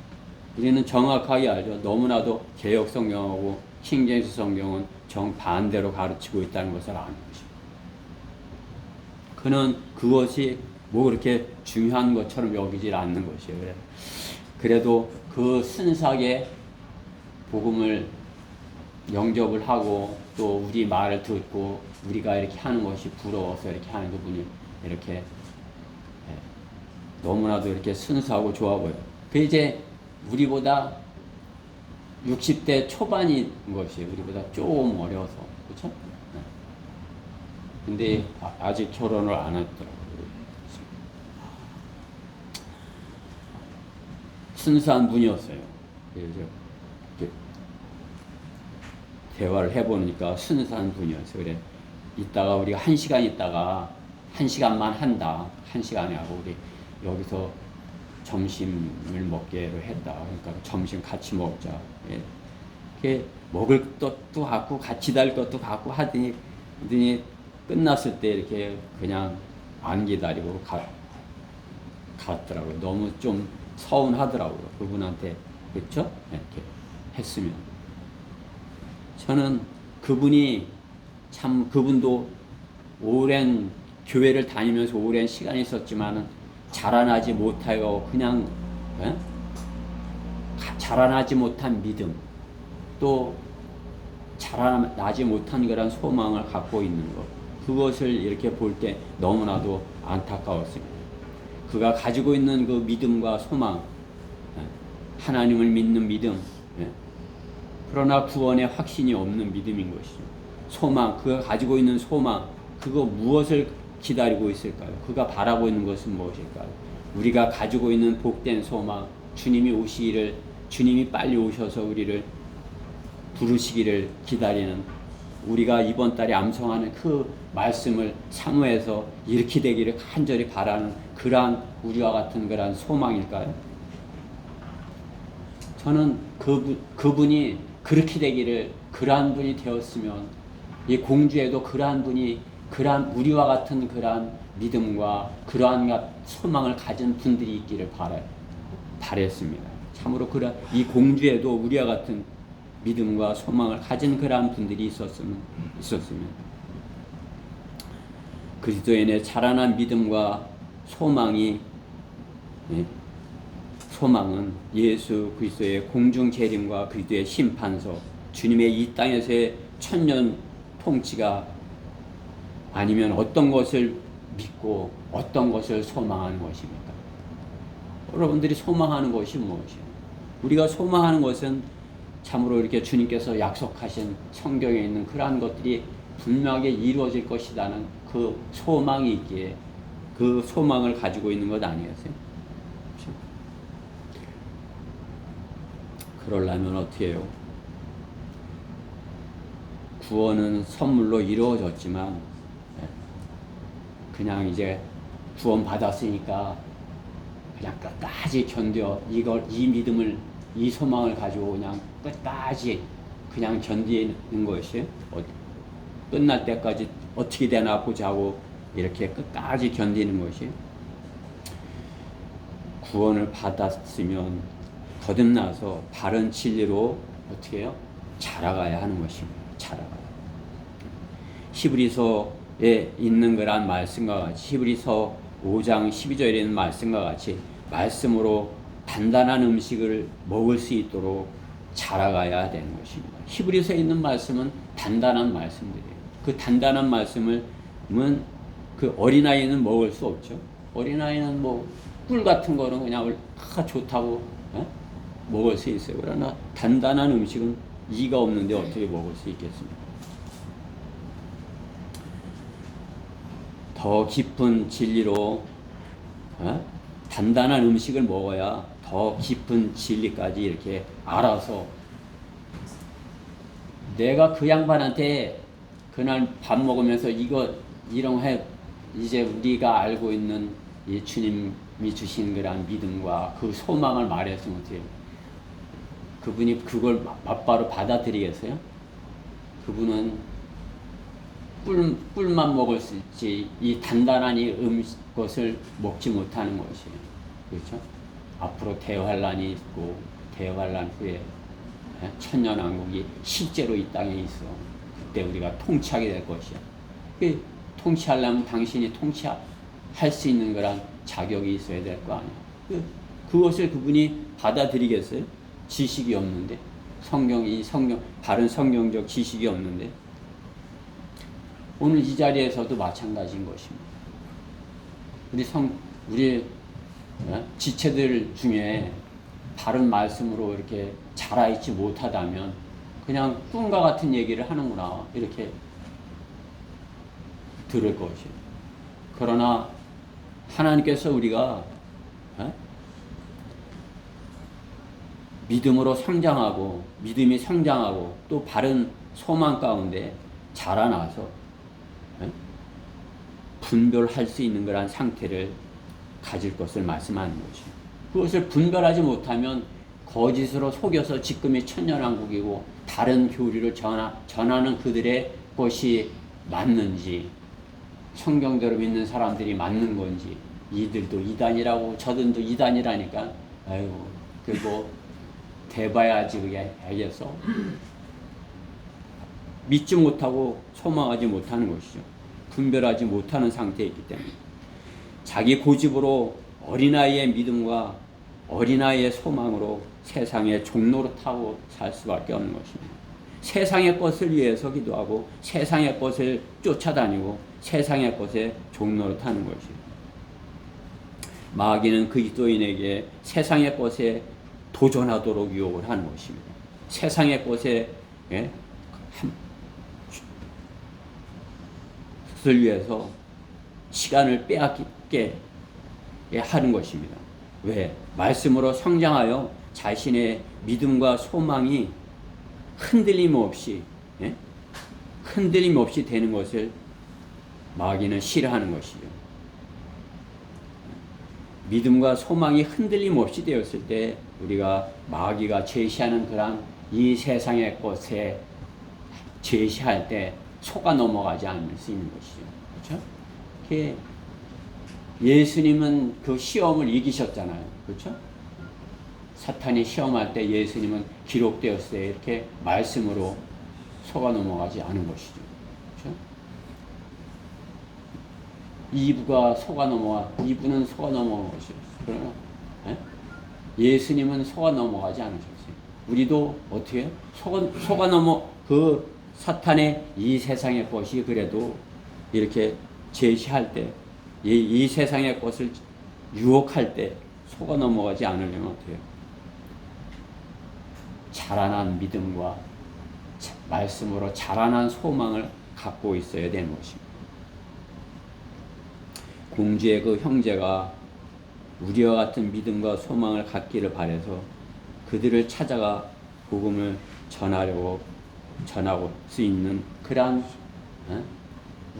우리는 정확하게 알죠. 너무나도 개역 성경하고 킹제임스 성경은 정반대로 가르치고 있다는 것을 아는 것입니다. 그는 그것이 뭐 그렇게 중요한 것처럼 여기질 않는 것이에요. 그래도 그 순삭에 복음을 영접을 하고 또 우리 말을 듣고 우리가 이렇게 하는 것이 부러워서 이렇게 하는 그분이 이렇게 너무나도 이렇게 순수하고 좋아 보여요. 그 이제 우리보다 60대 초반인 것이에요. 우리보다 좀 어려서. 그렇죠? 근데 아직 결혼을 안 했더라고요. 순수한 분이었어요. 그래서 대화를 해보니까 순수한 분이었어요. 그래, 이따가 우리가 1시간 있다가 1시간만 한다. 1시간에 하고 우리 여기서 점심을 먹기로 했다. 그러니까 점심 같이 먹자. 예. 먹을 것도 갖고 같이 달 것도 갖고 하더니 끝났을 때 이렇게 그냥 안 기다리고 갔더라고요. 너무 좀 서운하더라고요. 그분한테. 그렇죠? 이렇게 했으면. 저는 그분이 참 그분도 오랜 교회를 다니면서 오랜 시간이 있었지만은 자라나지 못하고 그냥 자라나지 못한 믿음 또 자라나지 못한 그런 소망을 갖고 있는 것 그것을 이렇게 볼 때 너무나도 안타까웠습니다. 그가 가지고 있는 그 믿음과 소망 하나님을 믿는 믿음 그러나 구원의 확신이 없는 믿음인 것이죠. 소망 그가 가지고 있는 소망 그거 무엇을 기다리고 있을까요? 그가 바라고 있는 것은 무엇일까요? 우리가 가지고 있는 복된 소망, 주님이 오시기를, 주님이 빨리 오셔서 우리를 부르시기를 기다리는 우리가 이번 달에 암송하는 그 말씀을 사모해서 이렇게 되기를 간절히 바라는 그러한 우리와 같은 그러한 소망일까요? 저는 그분이 그렇게 되기를, 그러한 분이 되었으면 이 공주에도 그러한 분이, 그러한 우리와 같은 그러한 믿음과 그러한 소망을 가진 분들이 있기를 바랬습니다. 참으로 이 공주에도 우리와 같은 믿음과 소망을 가진 그러한 분들이 있었으면 그리스도인의 자라난 믿음과 소망은 예수 그리스도의 공중 재림과 그리스도의 심판서, 주님의 이 땅에서의 천년 통치가 아니면 어떤 것을 믿고 어떤 것을 소망하는 것입니까? 여러분들이 소망하는 것이 무엇이에요? 우리가 소망하는 것은 참으로 이렇게 주님께서 약속하신 성경에 있는 그러한 것들이 분명하게 이루어질 것이라는 그 소망이 있기에 그 소망을 가지고 있는 것 아니겠어요? 그러려면 어떻게 해요? 구원은 선물로 이루어졌지만 그냥 이제 구원 받았으니까 그냥 끝까지 견뎌 이 믿음을, 이 소망을 가지고 그냥 끝까지 그냥 견디는 것이 끝날 때까지 어떻게 되나 보자고 이렇게 끝까지 견디는 것이, 구원을 받았으면 거듭나서 바른 진리로 어떻게 해요? 자라가야 하는 것입니다. 자라가야. 히브리서에 있는 거란 말씀과 같이, 히브리서 5장 12절에 있는 말씀과 같이 말씀으로 단단한 음식을 먹을 수 있도록 자라가야 되는 것입니다. 히브리서에 있는 말씀은 단단한 말씀들이에요. 그 단단한 말씀은 그 어린아이는 먹을 수 없죠. 어린아이는 뭐 꿀 같은 거는 그냥 좋다고 먹을 수 있어요. 그러나 단단한 음식은 이가 없는데 어떻게 먹을 수 있겠습니까? 더 깊은 진리로 단단한 음식을 먹어야 더 깊은 진리까지 이렇게 알아서, 내가 그 양반한테 그날 밥 먹으면서 이런 해 이제 우리가 알고 있는 이 주님이 주신 그런 믿음과 그 소망을 말했으면 어때요? 그분이 그걸 맞바로 받아들이겠어요? 그분은 꿀만 먹을 수 있지 이 단단한 것을 먹지 못하는 것이에요. 그렇죠? 앞으로 대환란이 있고 대환란 후에 천년왕국이 실제로 이 땅에 있어. 그때 우리가 통치하게 될 것이야. 통치하려면 당신이 통치할 수 있는 거란 자격이 있어야 될 거 아니야. 그것을 그분이 받아들이겠어요? 지식이 없는데, 바른 성경적 지식이 없는데. 오늘 이 자리에서도 마찬가지인 것입니다. 우리 지체들 중에 바른 말씀으로 이렇게 자라있지 못하다면 그냥 꿈과 같은 얘기를 하는구나 이렇게 들을 것이에요. 그러나 하나님께서 우리가 믿음으로 성장하고 믿음이 성장하고 또 바른 소망 가운데 자라나서 분별할 수 있는 그런 상태를 가질 것을 말씀하는 것이죠. 그것을 분별하지 못하면 거짓으로 속여서 지금이 천년왕국이고 다른 교리를 전하는 그들의 것이 맞는지, 성경대로 믿는 사람들이 맞는 건지, 이들도 이단이라고 저들도 이단이라니까 아이고 그리고 대봐야지 그게 알겠어. 믿지 못하고 소망하지 못하는 것이죠. 분별하지 못하는 상태에 있기 때문에 자기 고집으로 어린아이의 믿음과 어린아이의 소망으로 세상의 종로로 타고 살 수밖에 없는 것입니다. 세상의 것을 위해서 기도하고 세상의 것을 쫓아다니고 세상의 것에 종로로 타는 것이에요. 마귀는 그리스도인에게 세상의 것에 도전하도록 유혹을 하는 것입니다. 세상의 것에 그것을 위해서 시간을 빼앗게 하는 것입니다. 왜? 말씀으로 성장하여 자신의 믿음과 소망이 흔들림 없이 흔들림 없이 되는 것을 마귀는 싫어하는 것이죠. 믿음과 소망이 흔들림 없이 되었을 때 우리가 마귀가 제시하는 그런 이 세상의 것에 제시할 때 속아 넘어가지 않을 수 있는 것이죠. 그렇죠? 예수님은 그 시험을 이기셨잖아요. 그렇죠? 사탄이 시험할 때 예수님은 기록되었어요. 이렇게 말씀으로 속아 넘어가지 않은 것이죠. 그렇죠? 이브는 속아 넘어간 것이죠. 그러나 예수님은 속아 넘어가지 않으셨어요. 우리도 어떻게 해요? 속아 넘어 그 사탄의 이 세상의 것이 그래도 이렇게 제시할 때 이 세상의 것을 유혹할 때 속아 넘어가지 않으려면 어떻게 해요? 자라난 믿음과 말씀으로 자라난 소망을 갖고 있어야 되는 것입니다. 공주의 그 형제가 우리와 같은 믿음과 소망을 갖기를 바라서 그들을 찾아가 복음을 전하고 수 있는 그러한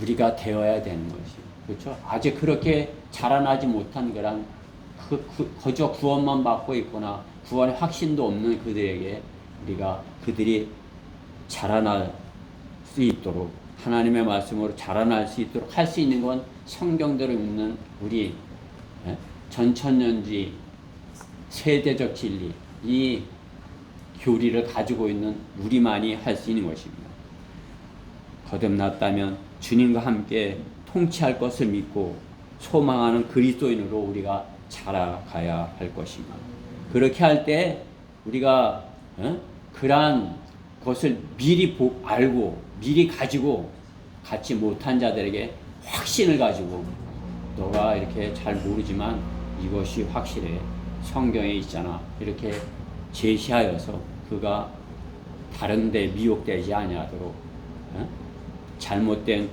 우리가 되어야 되는 것이 그렇죠. 아직 그렇게 자라나지 못한 그런 거저 구원만 받고 있거나 구원의 확신도 없는 그들에게 우리가 그들이 자라날 수 있도록 하나님의 말씀으로 자라날 수 있도록 할 수 있는 건 성경대로 읽는 우리 전천년지 세대적 진리 이 교리를 가지고 있는 우리만이 할 수 있는 것입니다. 거듭났다면 주님과 함께 통치할 것을 믿고 소망하는 그리스도인으로 우리가 자라가야 할 것입니다. 그렇게 할 때 우리가 그러한 것을 미리 알고 미리 가지고 갖지 못한 자들에게 확신을 가지고 너가 이렇게 잘 모르지만 이것이 확실해 성경에 있잖아 이렇게 제시하여서 그가 다른 데 미혹되지 아니하도록 잘못된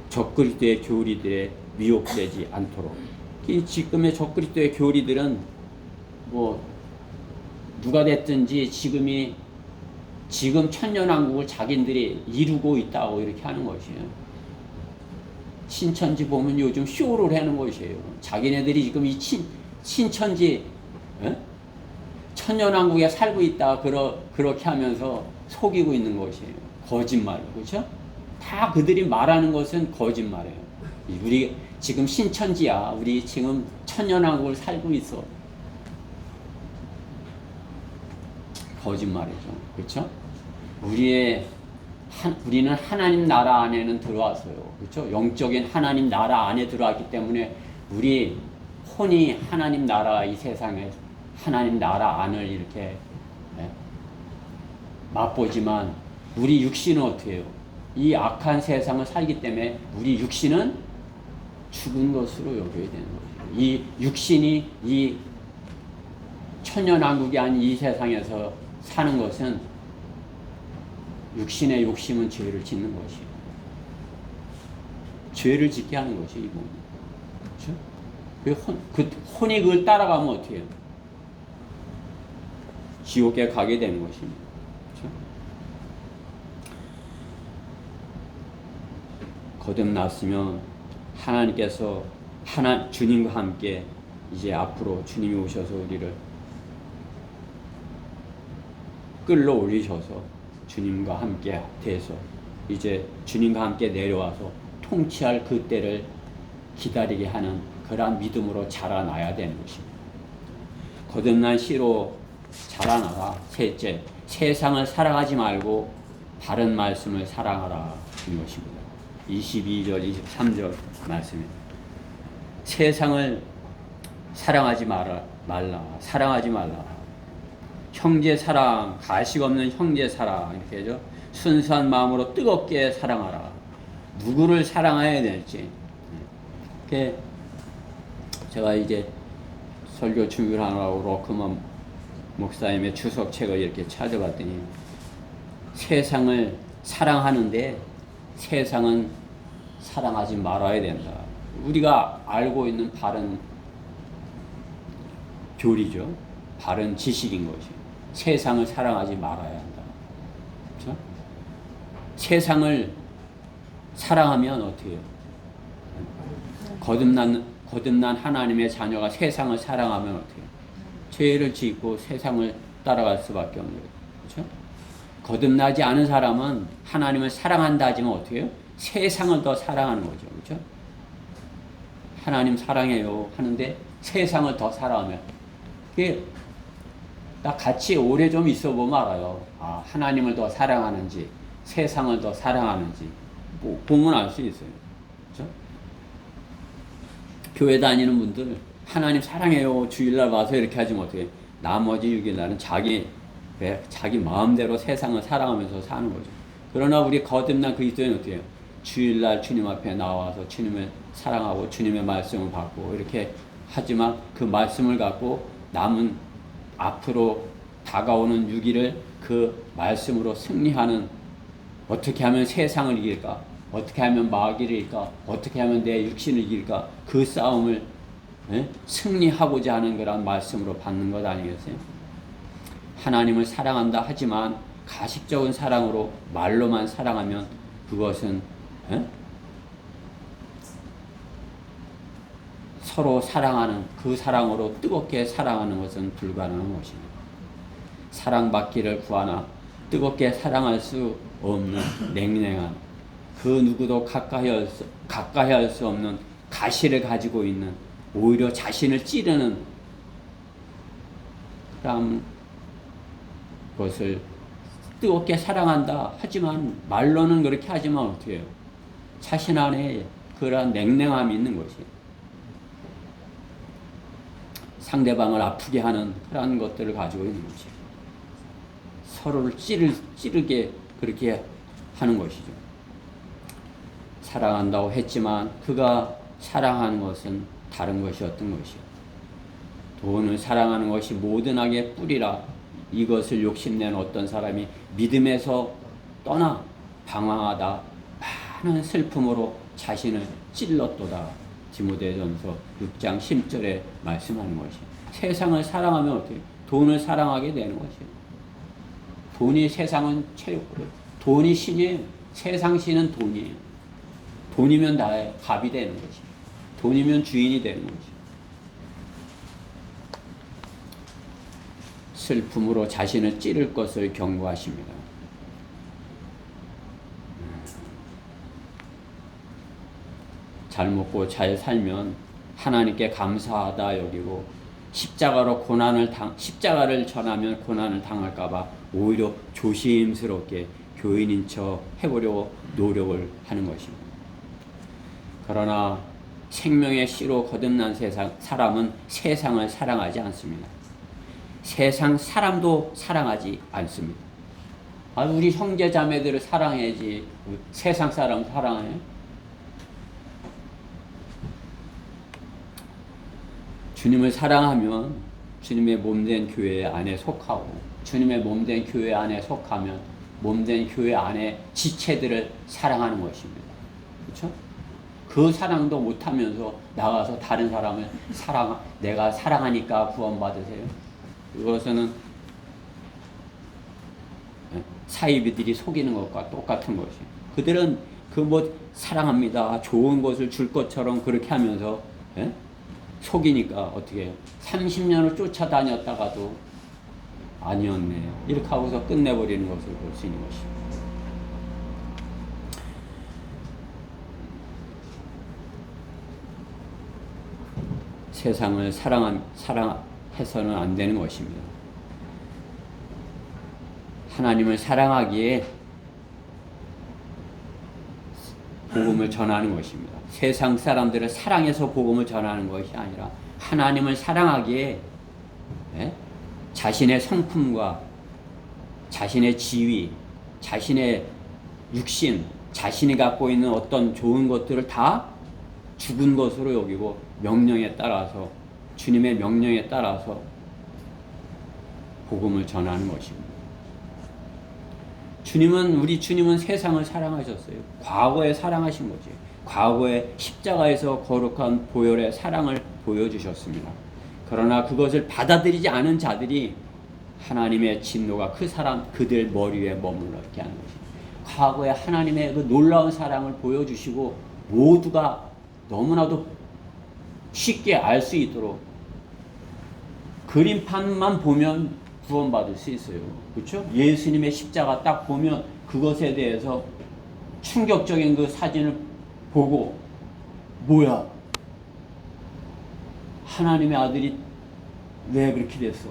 적그리스도의 교리들에 미혹되지 않도록 지금의 적그리스도의 교리들은 뭐 누가 됐든지 지금 천년왕국을 자기들이 이루고 있다고 이렇게 하는 것이에요. 신천지 보면 요즘 쇼를 하는 것이에요. 자기네들이 지금 이 신천지 천년왕국에 살고 있다 그렇게 하면서 속이고 있는 것이에요. 거짓말로 그렇죠? 다 그들이 말하는 것은 거짓말이에요. 우리 지금 신천지야. 우리 지금 천년왕국을 살고 있어. 거짓말이죠. 그렇죠? 우리는 하나님 나라 안에는 들어왔어요. 그렇죠? 영적인 하나님 나라 안에 들어왔기 때문에 우리 혼이 하나님 나라 이 세상에 하나님 나라 안을 이렇게 맛보지만 우리 육신은 어떻게 해요? 이 악한 세상을 살기 때문에 우리 육신은 죽은 것으로 여겨야 되는 거죠. 이 육신이 이 천년왕국이 아닌 이 세상에서 사는 것은 육신의 욕심은 죄를 짓는 것이에요. 죄를 짓게 하는 것이 이 몸이. 그렇죠? 그 혼이 그걸 따라가면 어떻게 해요? 지옥에 가게 되는 것입니다. 그렇죠? 거듭났으면 하나님께서 주님과 함께 이제 앞으로 주님이 오셔서 우리를 끌어올리셔서 주님과 함께 돼서 이제 주님과 함께 내려와서 통치할 그때를 기다리게 하는 그러한 믿음으로 자라나야 되는 것입니다. 거듭난 씨로 자라나라. 셋째, 세상을 사랑하지 말고 바른 말씀을 사랑하라 이 것입니다. 22절, 23절 말씀입니다. 세상을 사랑하지 말라. 사랑하지 말라. 형제 사랑, 가식 없는 형제 사랑 이렇게 하죠. 순수한 마음으로 뜨겁게 사랑하라. 누구를 사랑해야 될지. 이렇게 제가 이제 설교 준비를 하느라고 로크먼 목사님의 주석책을 이렇게 찾아봤더니 세상을 사랑하는데 세상은 사랑하지 말아야 된다. 우리가 알고 있는 바른 교리죠. 바른 지식인 것이에요. 세상을 사랑하지 말아야 한다. 그렇죠? 세상을 사랑하면 어떻게 해요? 거듭난 하나님의 자녀가 세상을 사랑하면 어떻게 해요? 죄를 짓고 세상을 따라갈 수밖에 없는 거예요. 그렇죠? 거듭나지 않은 사람은 하나님을 사랑한다 하지만 어떻게 해요? 세상을 더 사랑하는 거죠. 그렇죠? 하나님 사랑해요 하는데 세상을 더 사랑하면 그게 딱 같이 오래 좀 있어 보면 알아요. 아, 하나님을 더 사랑하는지 세상을 더 사랑하는지 보면 알 수 있어요. 그렇죠? 교회 다니는 분들 하나님 사랑해요 주일날 와서 이렇게 하지 못해. 나머지 6일날은 자기 마음대로 세상을 사랑하면서 사는 거죠. 그러나 우리 거듭난 그리스도인은 어떻게 해요? 주일날 주님 앞에 나와서 주님을 사랑하고 주님의 말씀을 받고 이렇게 하지만 그 말씀을 갖고 남은 앞으로 다가오는 6일을 그 말씀으로 승리하는, 어떻게 하면 세상을 이길까? 어떻게 하면 마귀를 이길까? 어떻게 하면 내 육신을 이길까? 그 싸움을 승리하고자 하는 거란 말씀으로 받는 것 아니겠어요? 하나님을 사랑한다 하지만 가식적인 사랑으로 말로만 사랑하면 그것은 서로 사랑하는 그 사랑으로 뜨겁게 사랑하는 것은 불가능한 것입니다. 사랑받기를 구하나 뜨겁게 사랑할 수 없는 냉랭한 그 누구도 가까이 할 수 없는 가시를 가지고 있는, 오히려 자신을 찌르는 그런 것을 뜨겁게 사랑한다 하지만 말로는 그렇게 하지만 어떻게 해요? 자신 안에 그러한 냉랭함이 있는 것이에요. 상대방을 아프게 하는 그런 것들을 가지고 있는 것이에요. 서로를 찌르게 그렇게 하는 것이죠. 사랑한다고 했지만 그가 사랑하는 것은 다른 것이었던 것이요. 돈을 사랑하는 것이 모든 악의 뿌리라. 이것을 욕심내는 어떤 사람이 믿음에서 떠나 방황하다 많은 슬픔으로 자신을 찔렀도다. 디모데전서 6장 10절에 말씀하는 것이. 세상을 사랑하면 어떻게? 돈을 사랑하게 되는 것이에요. 돈이 세상은 최고로. 돈이 신이에요. 세상 신은 돈이에요. 돈이면 나의 갑이 되는 것이. 돈이면 주인이 되는 것이. 슬픔으로 자신을 찌를 것을 경고하십니다. 잘 먹고 잘 살면 하나님께 감사하다 여기고 십자가를 전하면 고난을 당할까봐 오히려 조심스럽게 교인인 척 해보려고 노력을 하는 것입니다. 그러나 생명의 씨로 거듭난 사람은 세상을 사랑하지 않습니다. 세상 사람도 사랑하지 않습니다. 우리 형제 자매들을 사랑해야지 세상 사람 사랑해요? 주님을 사랑하면 주님의 몸된 교회 안에 속하고, 주님의 몸된 교회 안에 속하면 몸된 교회 안에 지체들을 사랑하는 것입니다. 그렇죠? 그 사랑도 못하면서 나가서 다른 사람을 내가 사랑하니까 구원받으세요. 그것은 사이비들이 속이는 것과 똑같은 것이에요. 그들은 사랑합니다. 좋은 것을 줄 것처럼 그렇게 하면서 속이니까 어떻게 해요? 30년을 쫓아다녔다가도 아니었네. 이렇게 하고서 끝내버리는 것을 볼 수 있는 것입니다. 세상을 사랑해서는 안 되는 것입니다. 하나님을 사랑하기에 복음을 전하는 것입니다. 세상 사람들을 사랑해서 복음을 전하는 것이 아니라 하나님을 사랑하기에 자신의 성품과 자신의 지위, 자신의 육신, 자신이 갖고 있는 어떤 좋은 것들을 다 죽은 것으로 여기고 명령에 따라서, 주님의 명령에 따라서 복음을 전하는 것입니다. 우리 주님은 세상을 사랑하셨어요. 과거에 사랑하신 거지. 과거에 십자가에서 거룩한 보혈의 사랑을 보여주셨습니다. 그러나 그것을 받아들이지 않은 자들이 하나님의 진노가 그들 머리 위에 머물렀게 하는 것입니다. 과거에 하나님의 그 놀라운 사랑을 보여주시고 모두가 너무나도 쉽게 알 수 있도록 그림판만 보면 구원받을 수 있어요. 그렇죠? 예수님의 십자가 딱 보면 그것에 대해서 충격적인 그 사진을 보고 뭐야? 하나님의 아들이 왜 그렇게 됐어?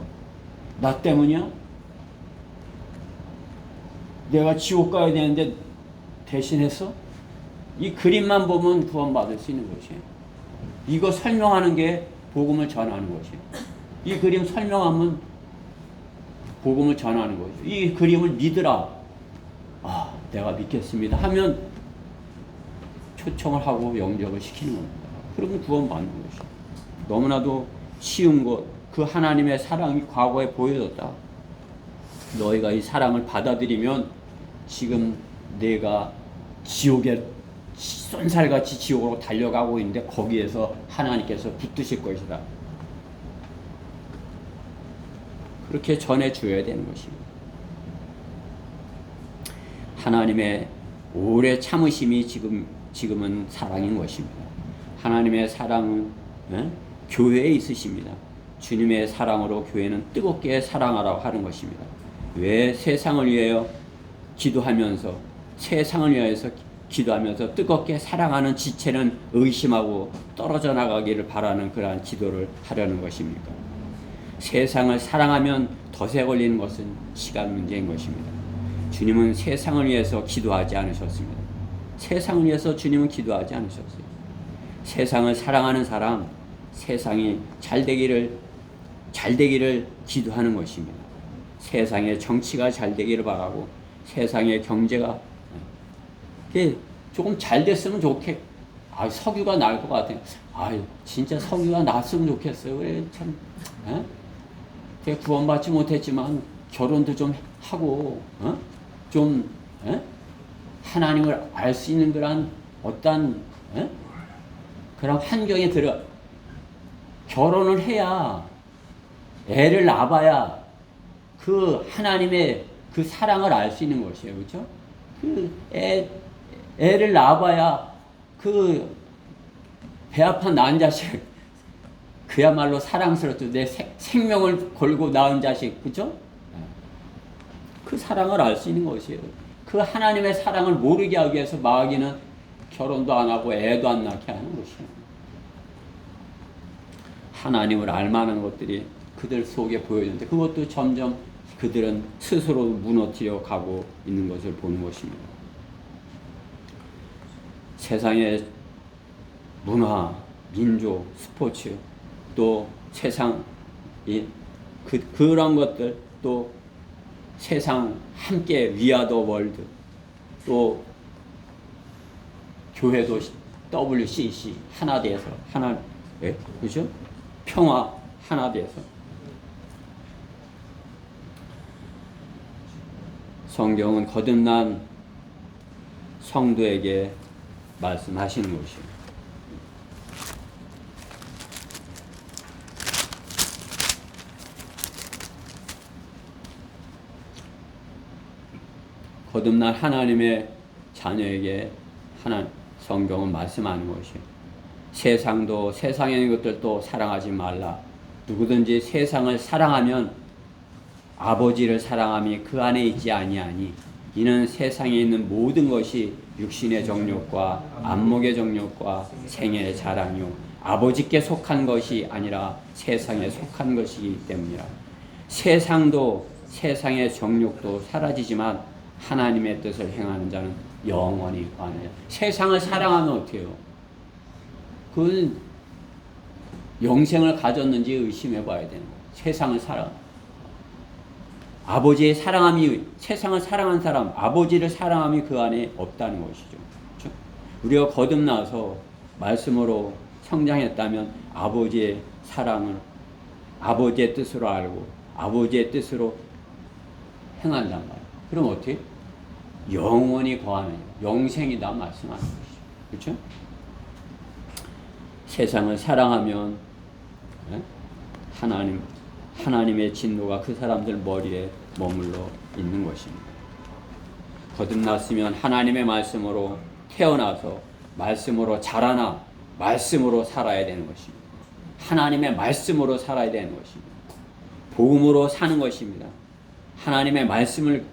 나 때문이야? 내가 지옥 가야 되는데 대신했어? 이 그림만 보면 구원받을 수 있는 것이에요. 이거 설명하는 게 복음을 전하는 것이에요. 이 그림 설명하면 복음을 전하는 거죠. 이 그림을 믿으라. 아, 내가 믿겠습니다 하면 초청을 하고 영접을 시키는 겁니다. 그러면 구원받는 것이죠. 너무나도 쉬운 것, 그 하나님의 사랑이 과거에 보여졌다. 너희가 이 사랑을 받아들이면 지금 내가 지옥에 쏜살같이 지옥으로 달려가고 있는데 거기에서 하나님께서 붙드실 것이다. 그렇게 전해줘야 되는 것입니다. 하나님의 오래 참으심이 지금은 사랑인 것입니다. 하나님의 사랑은 교회에 있으십니다. 주님의 사랑으로 교회는 뜨겁게 사랑하라고 하는 것입니다. 왜 세상을 위하여 기도하면서 세상을 위하여서 기도하면서 뜨겁게 사랑하는 지체는 의심하고 떨어져 나가기를 바라는 그러한 기도를 하려는 것입니까? 세상을 사랑하면 덫에 걸리는 것은 시간 문제인 것입니다. 주님은 세상을 위해서 기도하지 않으셨습니다. 세상을 위해서 주님은 기도하지 않으셨어요. 세상을 사랑하는 사람, 세상이 잘 되기를 기도하는 것입니다. 세상의 정치가 잘 되기를 바라고 세상의 경제가 조금 잘 됐으면 좋겠. 석유가 나을 것 같아요. 진짜 석유가 났으면 좋겠어요. 그래 참. 제가 구원받지 못했지만 결혼도 좀 하고 좀 하나님을 알 수 있는 그런 어떤 그런 환경에 들어 결혼을 해야 애를 낳아야 그 하나님의 그 사랑을 알 수 있는 것이에요. 그렇죠? 그 애를 낳아봐야 그 배 아파 낳은 자식 그야말로 사랑스럽죠. 내 생명을 걸고 낳은 자식, 그죠? 그 사랑을 알 수 있는 것이에요. 그 하나님의 사랑을 모르게 하기 위해서 마귀는 결혼도 안 하고 애도 안 낳게 하는 것이에요. 하나님을 알만한 것들이 그들 속에 보여지는데 그것도 점점 그들은 스스로 무너뜨려 가고 있는 것을 보는 것입니다. 세상의 문화, 민족, 스포츠, 또 세상 그런 것들, 또 세상 함께 위아더 월드, 또 교회도 WCC 하나 돼서 그죠? 평화 하나 돼서 성경은 거듭난 성도에게 말씀하시는 것이에요. 거듭난 하나님의 자녀에게 성경은 말씀하는 것이에요. 세상도 세상의 것들도 사랑하지 말라. 누구든지 세상을 사랑하면 아버지를 사랑함이 그 안에 있지 아니하니 이는 세상에 있는 모든 것이 육신의 정욕과 안목의 정욕과 생애의 자랑이요 아버지께 속한 것이 아니라 세상에 속한 것이기 때문이라. 세상도 세상의 정욕도 사라지지만 하나님의 뜻을 행하는 자는 영원히 거하느니라. 세상을 사랑하면 어떻게 해요? 그건 영생을 가졌는지 의심해 봐야 되는 거예요. 세상을 아버지의 사랑함이, 세상을 사랑한 사람, 아버지를 사랑함이 그 안에 없다는 것이죠. 그렇죠? 우리가 거듭나서 말씀으로 성장했다면 아버지의 사랑을 아버지의 뜻으로 알고 아버지의 뜻으로 행한단 말이에요. 그럼 어떻게? 영원히 거하는 영생이다 말씀하는 것이죠. 그렇죠? 세상을 사랑하면 하나님의 진노가 그 사람들 머리에 머물러 있는 것입니다. 거듭났으면 하나님의 말씀으로 태어나서 말씀으로 자라나 말씀으로 살아야 되는 것입니다. 하나님의 말씀으로 살아야 되는 것입니다. 복음으로 사는 것입니다. 하나님의 말씀을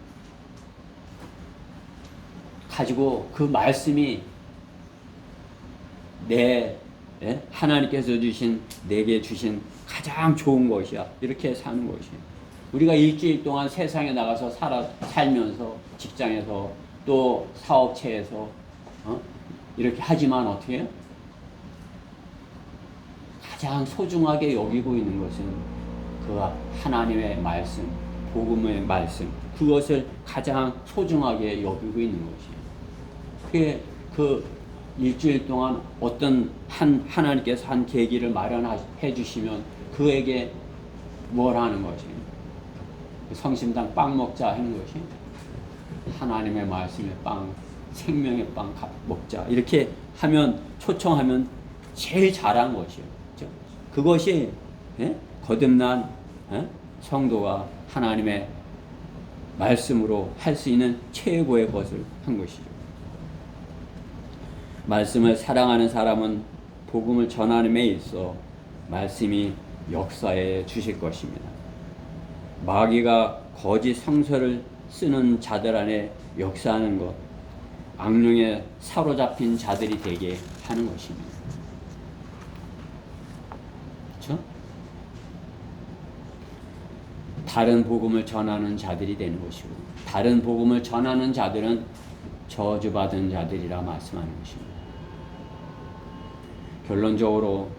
가지고 그 말씀이 하나님께서 주신 내게 주신 가장 좋은 것이야. 이렇게 사는 것이에요. 우리가 일주일 동안 세상에 나가서 살면서 직장에서 또 사업체에서 이렇게 하지만 어떻게 해요? 가장 소중하게 여기고 있는 것은 그 하나님의 말씀, 복음의 말씀, 그것을 가장 소중하게 여기고 있는 것이에요. 그게 그 일주일 동안 어떤 하나님께서 한 계기를 마련해 주시면 그에게 뭘 하는 것이? 성심당 빵 먹자 하는 것이 하나님의 말씀의 빵, 생명의 빵 먹자 이렇게 하면 초청하면 제일 잘한 것이에요. 그렇죠? 그것이 거듭난 성도가 하나님의 말씀으로 할 수 있는 최고의 것을 한 것이죠. 말씀을 사랑하는 사람은 복음을 전하는 데 있어 말씀이 역사해 주실 것입니다. 마귀가 거짓 성서를 쓰는 자들 안에 역사하는 것, 악령에 사로잡힌 자들이 되게 하는 것입니다. 그렇죠? 다른 복음을 전하는 자들이 되는 것이고, 다른 복음을 전하는 자들은 저주받은 자들이라 말씀하는 것입니다. 결론적으로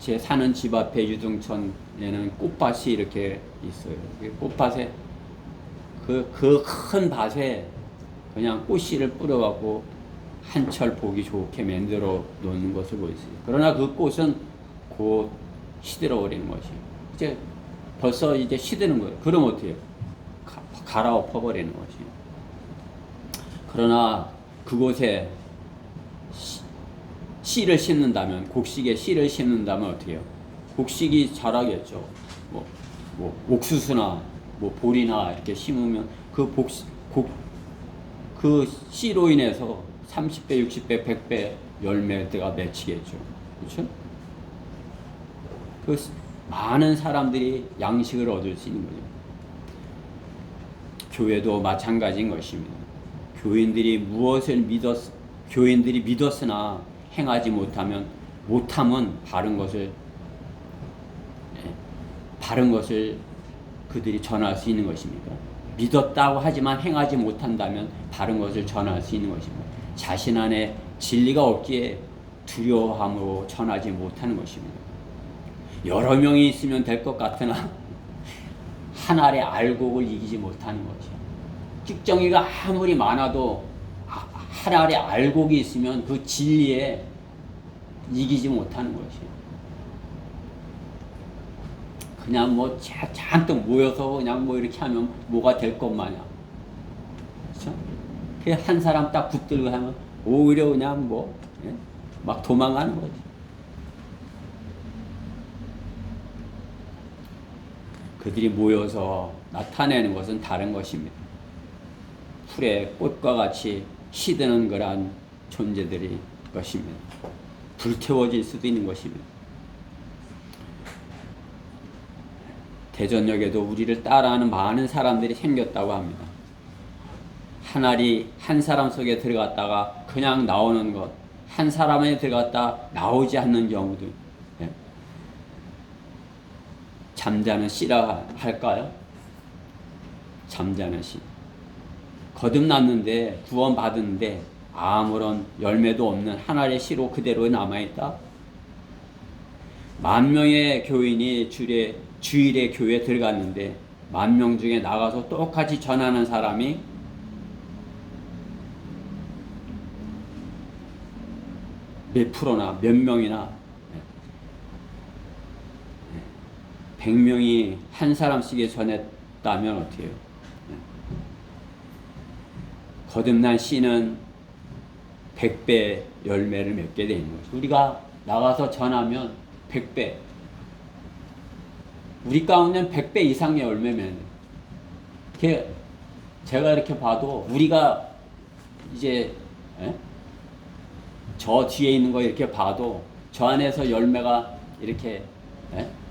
제 사는 집 앞에 유등천에는 꽃밭이 이렇게 있어요. 꽃밭에 그 큰 밭에 그냥 꽃씨를 뿌려갖고 한철 보기 좋게 만들어 놓는 것을 보였어요. 그러나 그 꽃은 곧 시들어버리는 것이에요. 이제 벌써 이제 시드는 거예요. 그럼 어떻게 해요? 갈아엎어버리는 것이에요. 그러나 그곳에 씨를 심는다면, 곡식에 씨를 심는다면 어떻게 해요? 곡식이 자라겠죠. 뭐 옥수수나 뭐 보리나 이렇게 심으면 그 씨로 인해서 30배, 60배, 100배 열매가 맺히겠죠. 그렇죠? 그 많은 사람들이 양식을 얻을 수 있는 거죠. 교회도 마찬가지인 것입니다. 교인들이 믿었으나 행하지 못하면 바른 것을 그들이 전할 수 있는 것입니다. 믿었다고 하지만 행하지 못한다면 바른 것을 전할 수 있는 것입니다. 자신 안에 진리가 없기에 두려워함으로 전하지 못하는 것입니다. 여러 명이 있으면 될 것 같으나 한 알의 알곡을 이기지 못하는 것이에요. 찍정이가 아무리 많아도 한 알의 알곡이 있으면 그 진리에 이기지 못하는 것이에요. 그냥 뭐 잔뜩 모여서 그냥 뭐 이렇게 하면 뭐가 될 것 마냥. 그렇죠? 한 사람 딱 붙들고 하면 오히려 그냥 막 도망가는 거지. 그들이 모여서 나타내는 것은 다른 것입니다. 풀의 꽃과 같이 시드는 그러한 존재들이 것입니다. 불태워질 수도 있는 것입니다. 대전역에도 우리를 따라하는 많은 사람들이 생겼다고 합니다. 한 알이 한 사람 속에 들어갔다가 그냥 나오는 것, 한 사람에 들어갔다 나오지 않는 경우도, 잠자는 씨라 할까요? 잠자는 씨. 거듭났는데 구원받았는데 아무런 열매도 없는 한 알의 씨로 그대로 남아있다. 10,000명의 교인이 주일에 교회에 들어갔는데 10,000명 중에 나가서 똑같이 전하는 사람이 몇 프로나 몇 명이나 100명이 한 사람씩에 전했다면 어떻게 해요? 거듭난 씨는 100배 열매를 맺게 되는 거죠. 우리가 나가서 전하면 100배. 우리 가운데는 100배 이상의 열매 맺는. 제가 이렇게 봐도 우리가 이제 저 뒤에 있는 거 이렇게 봐도 저 안에서 열매가 이렇게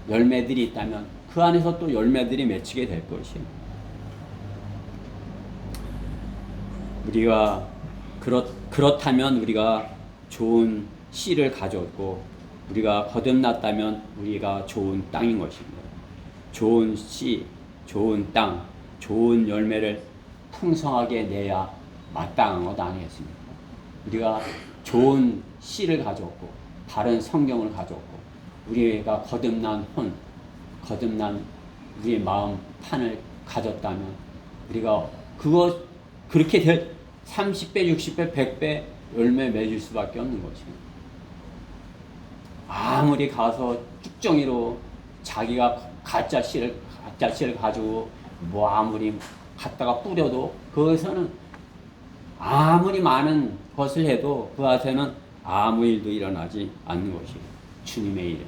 열매들이 있다면 그 안에서 또 열매들이 맺히게 될 것이에요. 우리가 그렇다면 우리가 좋은 씨를 가졌고 우리가 거듭났다면 우리가 좋은 땅인 것입니다. 좋은 씨, 좋은 땅, 좋은 열매를 풍성하게 내야 마땅한 것 아니겠습니까? 우리가 좋은 씨를 가졌고 바른 성경을 가졌고 우리가 거듭난 우리의 마음 판을 가졌다면 우리가 그렇게 30배, 60배, 100배 열매 맺을 수밖에 없는 것입니다. 아무리 가서 쭉정이로 자기가 가짜 씨를 가지고 아무리 갖다가 뿌려도 그것에서는 아무리 많은 것을 해도 그 앞에는 아무 일도 일어나지 않는 것이에요. 주님의 일.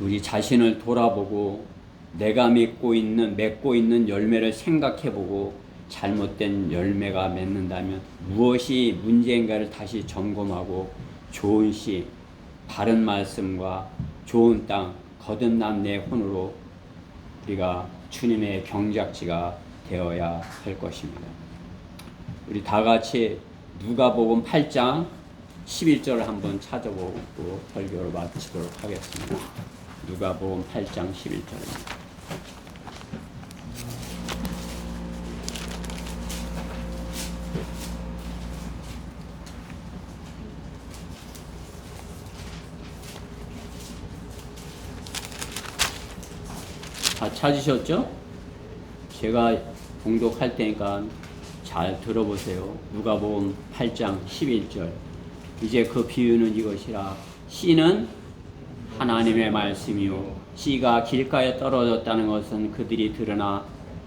우리 자신을 돌아보고 내가 맺고 있는 열매를 생각해보고 잘못된 열매가 맺는다면 무엇이 문제인가를 다시 점검하고 좋은 씨, 바른 말씀과 좋은 땅, 거듭난 내 혼으로 우리가 주님의 경작지가 되어야 할 것입니다. 우리 다 같이 누가복음 8장 11절을 한번 찾아보고 설교를 마치도록 하겠습니다. 누가복음 8장 11절입니다. 다 찾으셨죠? 제가 봉독할 테니까 잘 들어보세요. 누가복음 8장 11절. 이제 그 비유는 이것이라. 씨는 하나님의 말씀이요 씨가 길가에 떨어졌다는 것은 그들이 들으나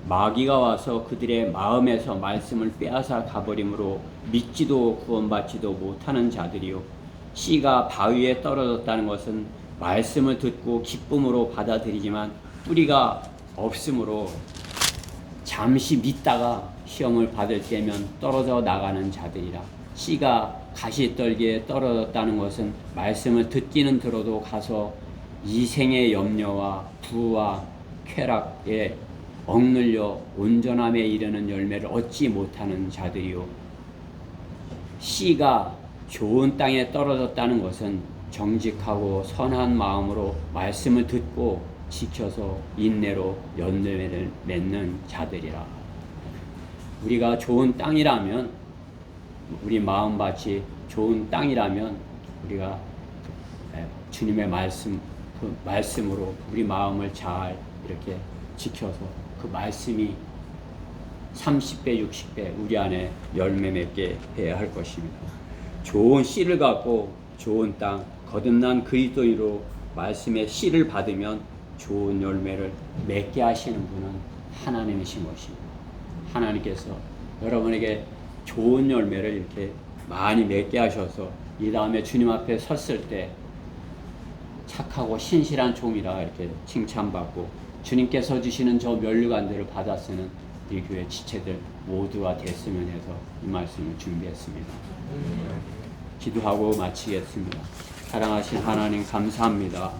마귀가 와서 그들의 마음에서 말씀을 빼앗아 가버림으로 믿지도 구원받지도 못하는 자들이요 씨가 바위에 떨어졌다는 것은 말씀을 듣고 기쁨으로 받아들이지만 뿌리가 없으므로 잠시 믿다가 시험을 받을 때면 떨어져 나가는 자들이라. 씨가 가시떨기에 떨어졌다는 것은 말씀을 듣기는 들어도 가서 이 생의 염려와 부와 쾌락에 억눌려 온전함에 이르는 열매를 얻지 못하는 자들이요 씨가 좋은 땅에 떨어졌다는 것은 정직하고 선한 마음으로 말씀을 듣고 지켜서 인내로 열매를 맺는 자들이라. 우리가 좋은 땅이라면, 우리 마음밭이 좋은 땅이라면 우리가 주님의 말씀으로 우리 마음을 잘 이렇게 지켜서 그 말씀이 30배, 60배 우리 안에 열매 맺게 해야 할 것입니다. 좋은 씨를 갖고 좋은 땅, 거듭난 그리스도인으로 말씀의 씨를 받으면 좋은 열매를 맺게 하시는 분은 하나님이신 것입니다. 하나님께서 여러분에게 좋은 열매를 이렇게 많이 맺게 하셔서 이 다음에 주님 앞에 섰을 때 착하고 신실한 종이라 이렇게 칭찬받고 주님께서 주시는 저 면류관들을 받아 쓰는 우리 교회 지체들 모두가 됐으면 해서 이 말씀을 준비했습니다. 기도하고 마치겠습니다. 사랑하신 하나님 감사합니다.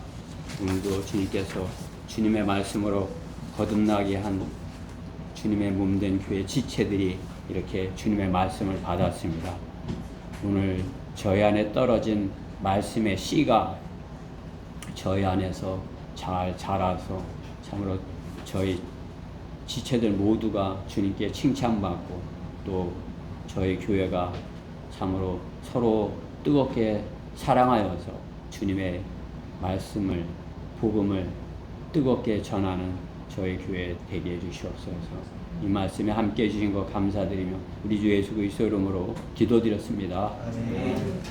오늘도 주님께서 주님의 말씀으로 거듭나게 한 주님의 몸된 교회 지체들이 이렇게 주님의 말씀을 받았습니다. 오늘 저희 안에 떨어진 말씀의 씨가 저희 안에서 잘 자라서 참으로 저희 지체들 모두가 주님께 칭찬받고 또 저희 교회가 참으로 서로 뜨겁게 사랑하여서 주님의 말씀을 복음을 뜨겁게 전하는 저희 교회 되게 해주시옵소서. 이 말씀에 함께 해주신 것 감사드리며 우리 주 예수 그리스도 이름으로 기도드렸습니다. 아멘.